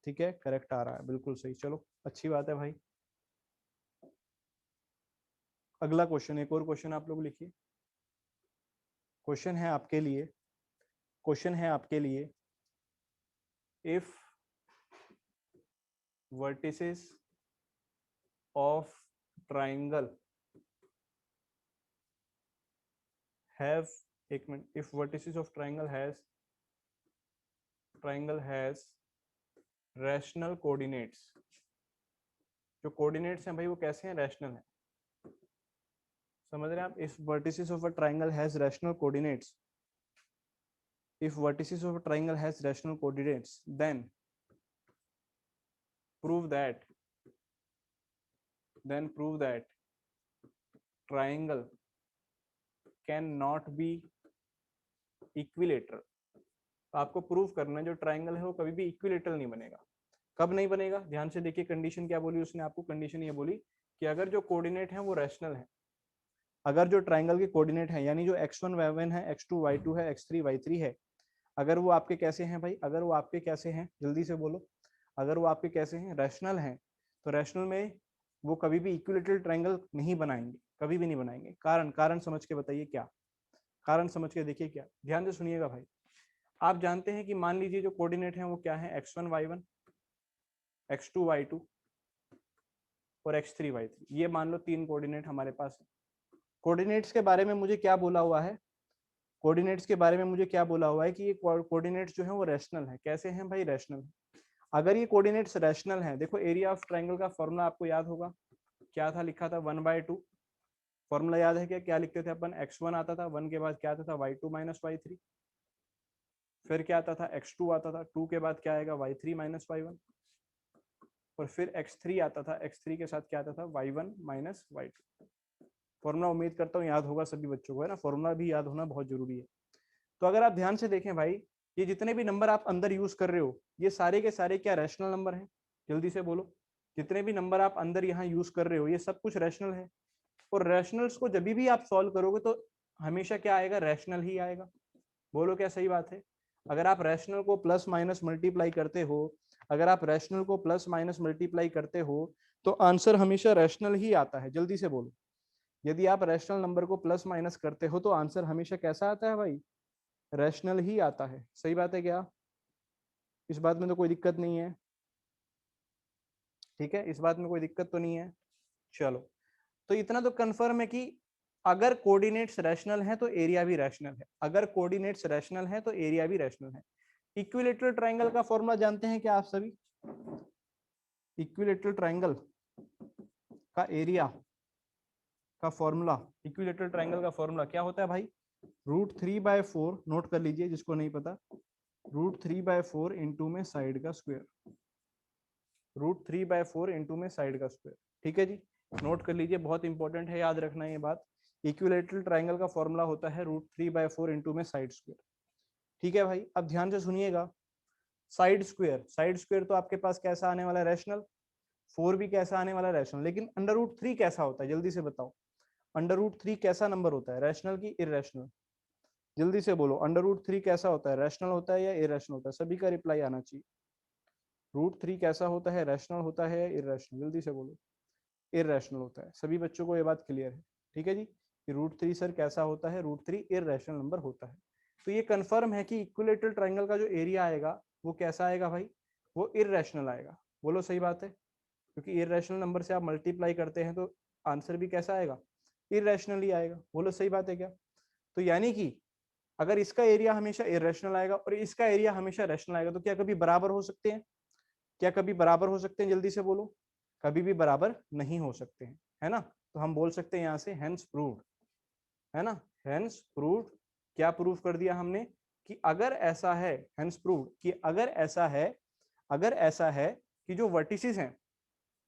Speaker 1: ठीक है, करेक्ट आ रहा है, बिल्कुल सही। चलो अच्छी बात है भाई। अगला क्वेश्चन, एक और क्वेश्चन आप लोग लिखिए। क्वेश्चन है आपके लिए, क्वेश्चन है आपके लिए, if vertices of triangle have, एक minute, if vertices of triangle has rational coordinates, जो कोऑर्डिनेट्स हैं भाई वो कैसे हैं, रैशनल हैं। समझ रहे हैं आप, if vertices of a triangle has rational coordinates, if vertices of a triangle has rational coordinates, then prove that, triangle cannot be equilateral। तो आपको प्रूव करना है जो ट्राइंगल है वो कभी भी इक्विलेटरल नहीं बनेगा। कब नहीं बनेगा, ध्यान से देखिए, कंडीशन क्या बोली उसने आपको, कंडीशन ये बोली कि अगर जो कोऑर्डिनेट है वो रैशनल है, अगर जो ट्राइंगल के कोऑर्डिनेट है, यानी जो x1 y1 है, x2 y2 है, x3 y3 है, अगर वो आपके कैसे हैं भाई, अगर वो आपके कैसे हैं, जल्दी से बोलो, अगर वो आपके कैसे हैं, रैशनल हैं, तो रैशनल में वो कभी भी इक्विलेटरल ट्राइंगल नहीं बनाएंगे, कभी भी नहीं बनाएंगे। कारण, कारण समझ के बताइए क्या कारण, समझ के देखिए क्या, ध्यान से सुनिएगा भाई। आप जानते हैं कि मान लीजिए जो कोऑर्डिनेट है वो क्या है, x1 y1, x2 y2 और x3 y3, ये मान लो 3 कोऑर्डिनेट हमारे पास है। कोऑर्डिनेट्स के बारे में मुझे क्या बोला हुआ है, कोऑर्डिनेट्स के बारे में मुझे क्या बोला हुआ है कि ये कोऑर्डिनेट्स जो है वो रैशनल है। कैसे हैं भाई, रैशनल। अगर ये कोऑर्डिनेट्स रैशनल हैं, देखो एरिया ऑफ ट्राइंगल का फॉर्मूला आपको याद होगा, क्या था, लिखा था 1/2। फॉर्मूला याद है क्या, क्या लिखते थे अपन, x1 आता था, 1 के बाद क्या आता था, y2 माइनस y3, फिर क्या आता था, x2 आता था, 2 के बाद क्या आएगा, y3 माइनस y1। और फिर x3 आता था, x3 के साथ क्या आता था, y1 माइनस y2। फॉर्मूला उम्मीद करता हूँ याद होगा सभी बच्चों को, है ना, फॉर्मूला भी याद होना बहुत जरूरी है। तो अगर आप ध्यान से देखें भाई, ये जितने भी नंबर आप अंदर यूज कर रहे हो, ये सारे के सारे क्या रैशनल नंबर हैं? जल्दी से बोलो। जितने भी नंबर आप अंदर यहाँ यूज कर रहे हो, ये सब कुछ रैशनल है। और रैशनल्स को जब भी आप सॉल्व करोगे तो हमेशा क्या आएगा, रैशनल ही आएगा। बोलो क्या सही बात है? अगर आप रैशनल को प्लस माइनस मल्टीप्लाई करते हो, अगर आप रैशनल को प्लस माइनस मल्टीप्लाई करते हो तो आंसर हमेशा रैशनल ही आता है। जल्दी से बोलो। यदि आप रैशनल नंबर को प्लस माइनस करते हो तो आंसर हमेशा कैसा आता है भाई, रैशनल ही आता है। सही बात है क्या? इस बात में तो कोई दिक्कत नहीं है? ठीक है, इस बात में कोई दिक्कत तो नहीं है। चलो, तो इतना तो कंफर्म है कि अगर कोऑर्डिनेट्स रैशनल है तो एरिया भी रैशनल है, अगर कोऑर्डिनेट्स रैशनल है तो एरिया भी रैशनल है। इक्विलेटरल ट्रायंगल का फॉर्मूला जानते हैं क्या आप सभी? इक्विलेटरल ट्रायंगल का एरिया का फॉर्मूला, इक्विलेटरल ट्रायंगल का फॉर्मूला क्या होता है भाई? √3/4, नोट कर लीजिए जिसको नहीं पता, √3/4 इंटू में साइड का स्क्वायर, √3/4 इंटू में साइड का स्क्वायर। ठीक है जी, नोट कर लीजिए, बहुत इंपॉर्टेंट है, याद रखना ये बात। इक्विलेटरल ट्रायंगल का फॉर्मूला होता है √3/4 इंटू में साइड स्क्वायर। ठीक है भाई, अब ध्यान से सुनिएगा। साइड स्क्वायर, साइड स्क्वायर तो आपके पास कैसा आने वाला है, रैशनल। 4 भी कैसा आने वाला है, रैशनल। लेकिन √3 कैसा होता है, जल्दी से बताओ। √3 कैसा नंबर होता है, रैशनल की इरेशनल? जल्दी से बोलो, √3 कैसा होता है, रैशनल होता है या इरेशनल होता है? सभी का रिप्लाई आना चाहिए। √3 कैसा होता है, रैशनल होता है या इरेशनल? जल्दी से बोलो। इरेशनल होता है। सभी बच्चों को ये बात क्लियर है? ठीक है जी, कि √3 सर कैसा होता है, √3 इरेशनल नंबर होता है। तो ये कंफर्म है कि इक्विलेटरल ट्रायंगल का जो एरिया आएगा वो कैसा आएगा भाई, वो इरेशनल आएगा। बोलो सही बात है? क्योंकि इरेशनल नंबर से आप मल्टीप्लाई करते हैं तो आंसर भी कैसा आएगा, इरेशनल ही आएगा। बोलो सही बात है क्या? तो यानी कि अगर इसका एरिया हमेशा इरेशनल आएगा और इसका एरिया हमेशा रैशनल आएगा तो क्या कभी बराबर हो सकते हैं? क्या कभी बराबर हो सकते हैं? जल्दी से बोलो। कभी भी बराबर नहीं हो सकते हैं, है ना। तो हम बोल सकते हैं यहाँ से हेंस प्रूव्ड, है ना, हेंस प्रूव्ड। क्या प्रूव कर दिया हमने? कि अगर ऐसा है, हेंस प्रूव्ड कि अगर ऐसा है, अगर ऐसा है कि जो वर्टिसेस हैं,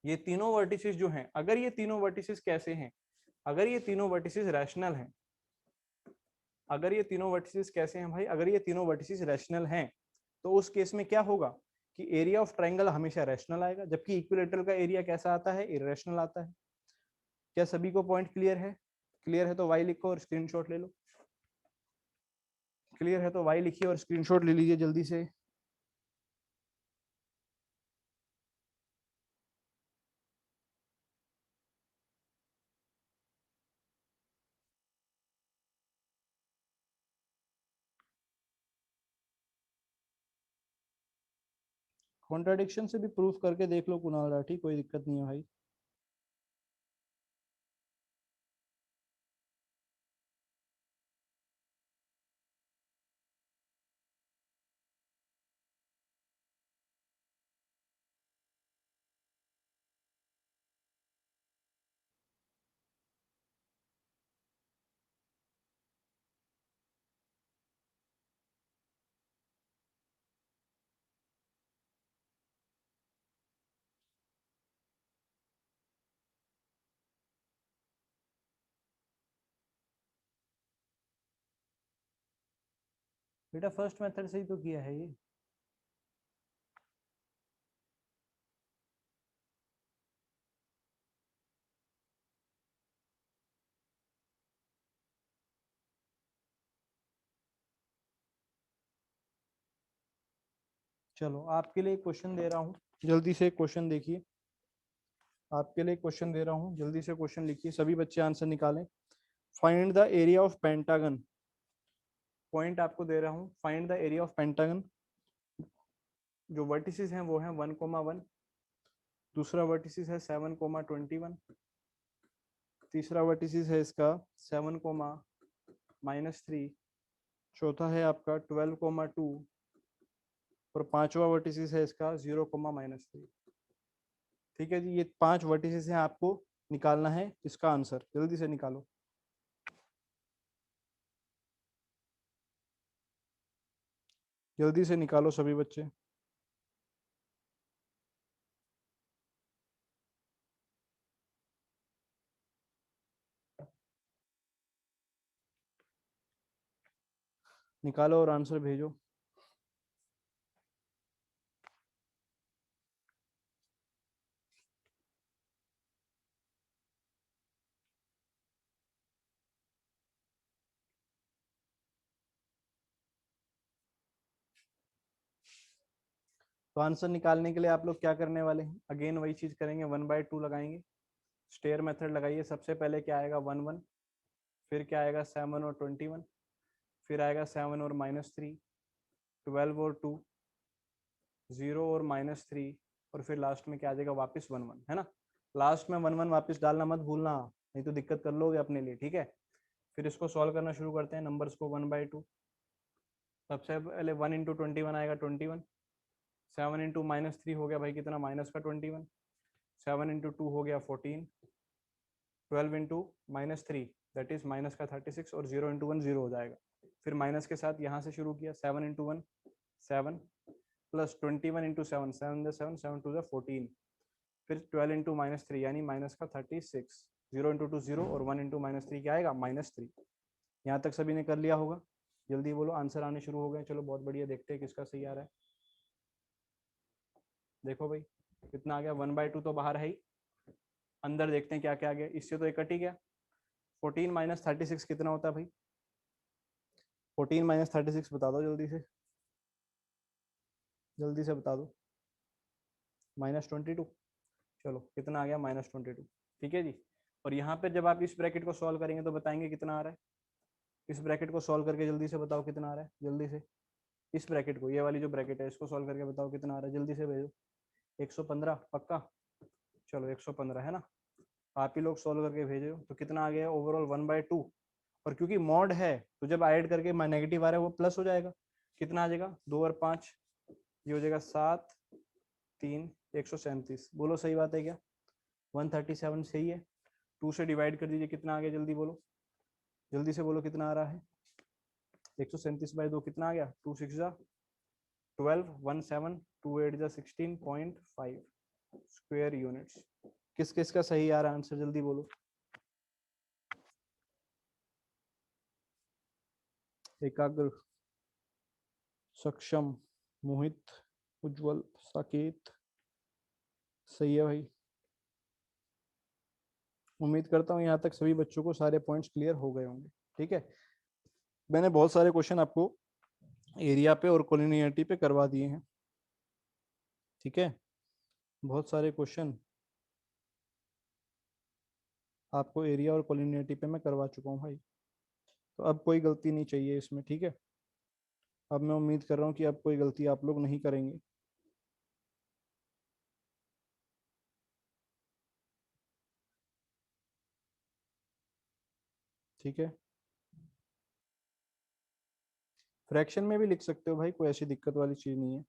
Speaker 1: ये तीनों वर्टिसेस जो हैं, अगर ये तीनों वर्टिसेस कैसे हैं, अगर ये तीनों वर्टिसेस रैशनल हैं, अगर ये तीनों वर्टिसेस कैसे हैं भाई, अगर ये तीनों वर्टिसेस रैशनल हैं, तो उस केस में क्या होगा कि एरिया ऑफ ट्रायंगल हमेशा रैशनल आएगा, जबकि इक्विलेटरल का एरिया कैसा आता है, इरेशनल आता है। क्या सभी को पॉइंट क्लियर है? क्लियर है तो वाई लिखो और स्क्रीनशॉट ले लो। क्लियर है तो वाई लिखिए और स्क्रीनशॉट ले लीजिए जल्दी से। कॉन्ट्राडिक्शन से भी प्रूफ करके देख लो कुणाल राठी, कोई दिक्कत नहीं है भाई। बेटा फर्स्ट मेथड से ही तो किया है ये। चलो आपके लिए क्वेश्चन दे रहा हूँ, जल्दी से क्वेश्चन देखिए। आपके लिए क्वेश्चन दे रहा हूँ, जल्दी से क्वेश्चन लिखिए, सभी बच्चे आंसर निकालें। Find the area of pentagon. Point आपको दे रहा हूँ, find the area of pentagon. जो वर्टिसेस हैं वो हैं 1,1, दूसरा वर्टिसेस है 7,21, तीसरा वर्टिसेस है इसका 7,-3, चौथा है आपका 12,2 और पांचवा वर्टिसेस है इसका 0,-3। ठीक है जी, ये 5 वर्टिसेस हैं, आपको निकालना है इसका आंसर, जल्दी से निकालो। जल्दी से निकालो सभी बच्चे। निकालो और आंसर भेजो। तो आंसर निकालने के लिए आप लोग क्या करने वाले हैं, अगेन वही चीज करेंगे, 1/2 लगाएंगे, स्टेयर मेथड लगाइए। सबसे पहले क्या आएगा 1 1, फिर क्या आएगा 7 और 21, फिर आएगा 7 और -3, 12 और 2, 0 और -3, और फिर लास्ट में क्या आ जाएगा वापस 1 1, है ना। लास्ट में 1 1 वापस डालना मत भूलना, नहीं तो दिक्कत कर लोगे अपने लिए, ठीक है। फिर इसको सॉल्व करना शुरू करते हैं नंबर्स को 1/2। सबसे पहले 1 इंटू 21 आएगा 21, 7 इंटू -3 हो गया भाई कितना, माइनस का 21, 7 इंटू 2 हो गया 14, 12 इंटू -3 दैट इज माइनस का 36, और 0 इंटू 1 0 हो जाएगा। फिर माइनस के साथ यहाँ से शुरू किया, 7 इंटू 1 7, प्लस 21 इंटू 7, 7 7 7 2 14, फिर 12 इंटू -3 यानी माइनस का 36, 0 इंटू 2 0, और 1 इंटू -3 क्या आएगा -3। यहाँ तक सभी ने कर लिया होगा, जल्दी बोलो, आंसर आने शुरू हो गए। चलो बहुत बढ़िया, देखते हैं किसका सही आ रहा है। देखो भाई कितना आ गया, 1/2 तो बाहर है ही, अंदर देखते हैं क्या क्या आ गया। इससे तो एक कट ही गया। 14 माइनस 36 कितना होता है भाई, 14 माइनस 36 बता दो जल्दी से, जल्दी से बता दो। -22, चलो कितना आ गया -22, ठीक है जी। और यहाँ पे जब आप इस ब्रैकेट को सॉल्व करेंगे तो बताएंगे कितना आ रहा है। इस ब्रैकेट को सॉल्व करके जल्दी से बताओ कितना आ रहा है, जल्दी से। इस ब्रैकेट को, ये वाली जो ब्रैकेट है, इसको सॉल्व करके बताओ कितना आ रहा है, जल्दी से भेजो। 115 पक्का, चलो 115 है ना। आप ही लोग सॉल्व करके भेजो। तो कितना आ गया ओवरऑल 1/2, और क्योंकि मॉड है तो जब ऐड करके नेगेटिव आ रहा है वो प्लस हो जाएगा। कितना आ जाएगा, 2 और 5, ये हो जाएगा 7 3 137। बोलो सही बात है क्या, 137 सही है। 2 से डिवाइड कर दीजिए, कितना आ गया जल्दी बोलो, जल्दी से बोलो कितना आ रहा है। 137/2 कितना आ गया, 2 6 12, 1 7, 2 8 16.5 स्क्वायर यूनिट्स। किस किस का सही आ रहा है आंसर, जल्दी बोलो। एकाग्र, सक्षम, मोहित, उज्जवल, साकेत, सही है भाई। उम्मीद करता हूँ यहाँ तक सभी बच्चों को सारे पॉइंट्स क्लियर हो गए होंगे, ठीक है। मैंने बहुत सारे क्वेश्चन आपको एरिया पे और कोलिनियरिटी पे करवा दिए हैं, ठीक है। बहुत सारे क्वेश्चन आपको एरिया और कोलिनियरिटी पे मैं करवा चुका हूँ भाई, तो अब कोई गलती नहीं चाहिए इसमें, ठीक है। अब मैं उम्मीद कर रहा हूँ कि अब कोई गलती आप लोग नहीं करेंगे, ठीक है। फ्रैक्शन में भी लिख सकते हो भाई, कोई ऐसी दिक्कत वाली चीज़ नहीं है।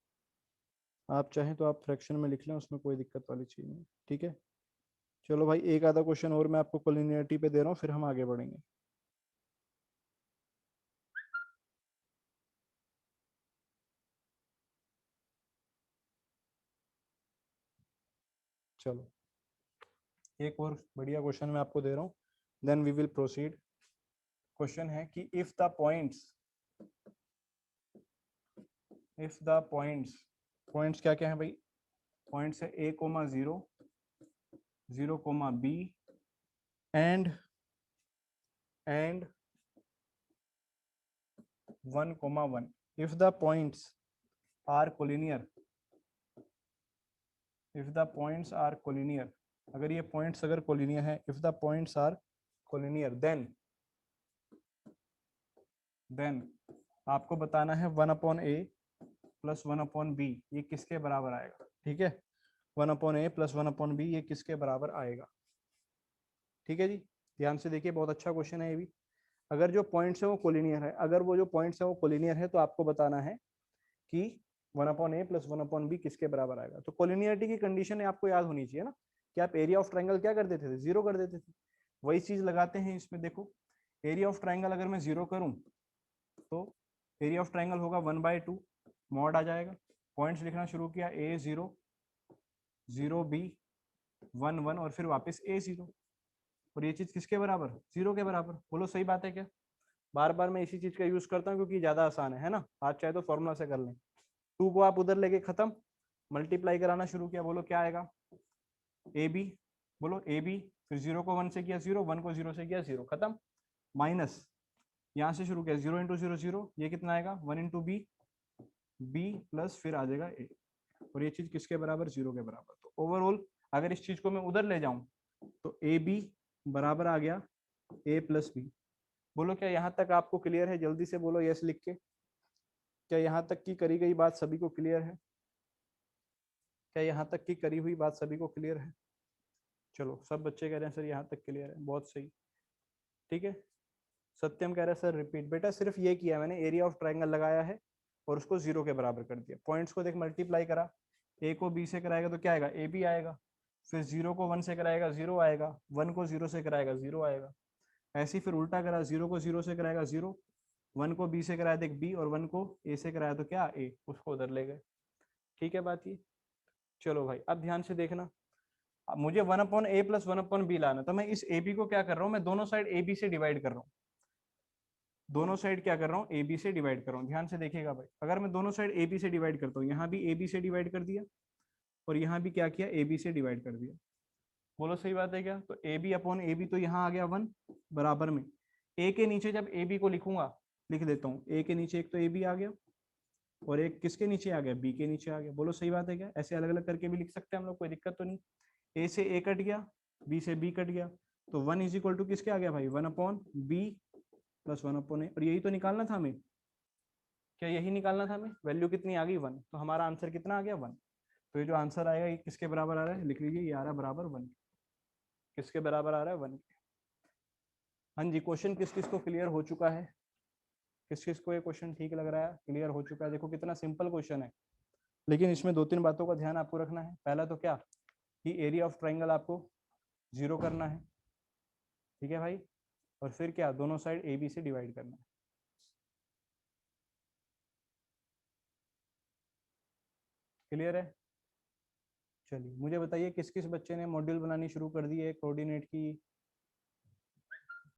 Speaker 1: आप चाहें तो आप फ्रैक्शन में लिख लें, उसमें कोई दिक्कत वाली चीज़ नहीं है, ठीक है। चलो भाई एक आधा क्वेश्चन और मैं आपको कोलिनियरिटी पे दे रहा हूँ, फिर हम आगे बढ़ेंगे। चलो एक और बढ़िया क्वेश्चन मैं आपको दे रहा हूँ, then we will proceed. Question है कि इफ द पॉइंट्स, पॉइंट्स क्या क्या है भाई, पॉइंट्स है a,0, 0,b and 1,1। If the points are collinear, if the points are collinear, अगर ये पॉइंट्स अगर कोलिनियर है, if the points are collinear then आपको बताना है 1/a प्लस 1/b ये किसके बराबर आएगा, ठीक है। 1/a प्लस 1/b ये किसके बराबर आएगा, ठीक है जी। ध्यान से देखिए, बहुत अच्छा क्वेश्चन है ये भी। अगर जो पॉइंट्स है वो कोलिनियर है, अगर वो जो पॉइंट्स है वो कोलिनियर है, तो आपको बताना है कि 1/a प्लस 1/b किसके बराबर आएगा। तो कोलिनियरिटी की कंडीशन आपको याद होनी चाहिए ना, कि आप एरिया ऑफ ट्राइंगल क्या कर देते थे, 0 कर देते थे। वही चीज लगाते हैं इसमें, देखो एरिया ऑफ ट्राइंगल अगर मैं 0 करूं तो एरिया ऑफ ट्राइंगल होगा 1/2, मॉड आ जाएगा। पॉइंट्स लिखना शुरू किया, a0, 0b, 1 1, और फिर वापस a0, और ये चीज किसके बराबर, 0 के बराबर। बोलो सही बात है क्या, बार बार मैं इसी चीज का यूज करता हूँ क्योंकि ज्यादा आसान है ना। आज चाहे तो फॉर्मूला से कर लें। 2 को आप उधर लेके खत्म, मल्टीप्लाई कराना शुरू किया, बोलो क्या आएगा, ए बी, बोलो ए बी, फिर 0 को 1 से किया 0, 1 को 0 से किया 0, खत्म, माइनस यहाँ से शुरू किया 0 इंटू 0 0, ये कितना आएगा 1 इंटू बी, बी प्लस फिर आ जाएगा ए, और ये चीज किसके बराबर, 0 के बराबर। तो ओवरऑल अगर इस चीज को मैं उधर ले जाऊं तो ए बी बराबर आ गया ए प्लस बी। बोलो क्या यहाँ तक आपको क्लियर है, जल्दी से बोलो यस लिख के। क्या यहाँ तक की करी गई बात सभी को क्लियर है? क्या यहाँ तक की करी हुई बात सभी को क्लियर है? चलो सब बच्चे कह रहे हैं सर यहाँ तक क्लियर है, बहुत सही। ठीक है, सत्यम कह रहा है सर रिपीट। बेटा सिर्फ ये किया मैंने, एरिया ऑफ ट्राइंगल लगाया है और उसको 0 के बराबर कर दिया। पॉइंट्स को देख मल्टीप्लाई करा, ए को बी से कराएगा तो क्या आएगा, ए बी आएगा, फिर 0 को 1 से कराएगा 0 आएगा, 1 को 0 से कराएगा 0 आएगा, ऐसे ही फिर उल्टा करा, 0 को 0 से कराएगा 0, 1 को बी से कराया देख बी, और 1 को ए से कराया तो क्या ए, उसको उधर ले गए। ठीक है बात ये। चलो भाई अब ध्यान से देखना, अब मुझे 1/a प्लस 1/b लाना, तो मैं इस ए बी को क्या कर रहा हूँ, मैं दोनों साइड ए बी से डिवाइड कर रहा हूँ, दोनों साइड क्या कर रहा हूँ, ए बी से डिवाइड कर रहा हूँ। ध्यान से देखिएगा भाई, अगर मैं दोनों साइड ए बी से डिवाइड करता हूँ, यहाँ भी ए बी से डिवाइड कर दिया और यहाँ भी क्या किया, ए बी से डिवाइड कर दिया, बोलो सही बात है क्या? तो A B upon A B, तो यहाँ आ गया 1 बराबर में ए के नीचे जब ए बी को लिखूंगा, लिख देता हूँ, ए के नीचे एक तो ए बी आ गया और एक किसके नीचे आ गया, बी के नीचे आ गया। बोलो सही बात है क्या? ऐसे अलग अलग करके भी लिख सकते हैं हम लोग, कोई दिक्कत तो नहीं। ए से ए कट गया, बी से बी कट गया, तो 1 इज इक्वल टू किसके आ गया भाई, 1/b प्लस 1/a, और यही तो निकालना था हमें। क्या यही निकालना था हमें? वैल्यू कितनी आ गई 1, तो हमारा आंसर कितना आ गया 1। तो ये जो आंसर आएगा ये किसके बराबर आ रहा है, लिख लीजिए, ये आ रहा है बराबर 1। किसके बराबर आ रहा है, 1। हाँ जी, क्वेश्चन किस किस को क्लियर हो चुका है? किस किस को ये क्वेश्चन ठीक लग रहा है, क्लियर हो चुका है? देखो कितना सिंपल क्वेश्चन है, लेकिन इसमें 2-3 बातों का ध्यान आपको रखना है। पहला तो क्या, कि एरिया ऑफ ट्राइंगल आपको 0 करना है, ठीक है भाई, और फिर क्या, दोनों साइड ए बी से डिवाइड करना है। क्लियर है? चलिए मुझे बताइए किस किस बच्चे ने मॉड्यूल बनानी शुरू कर दी है कोऑर्डिनेट की,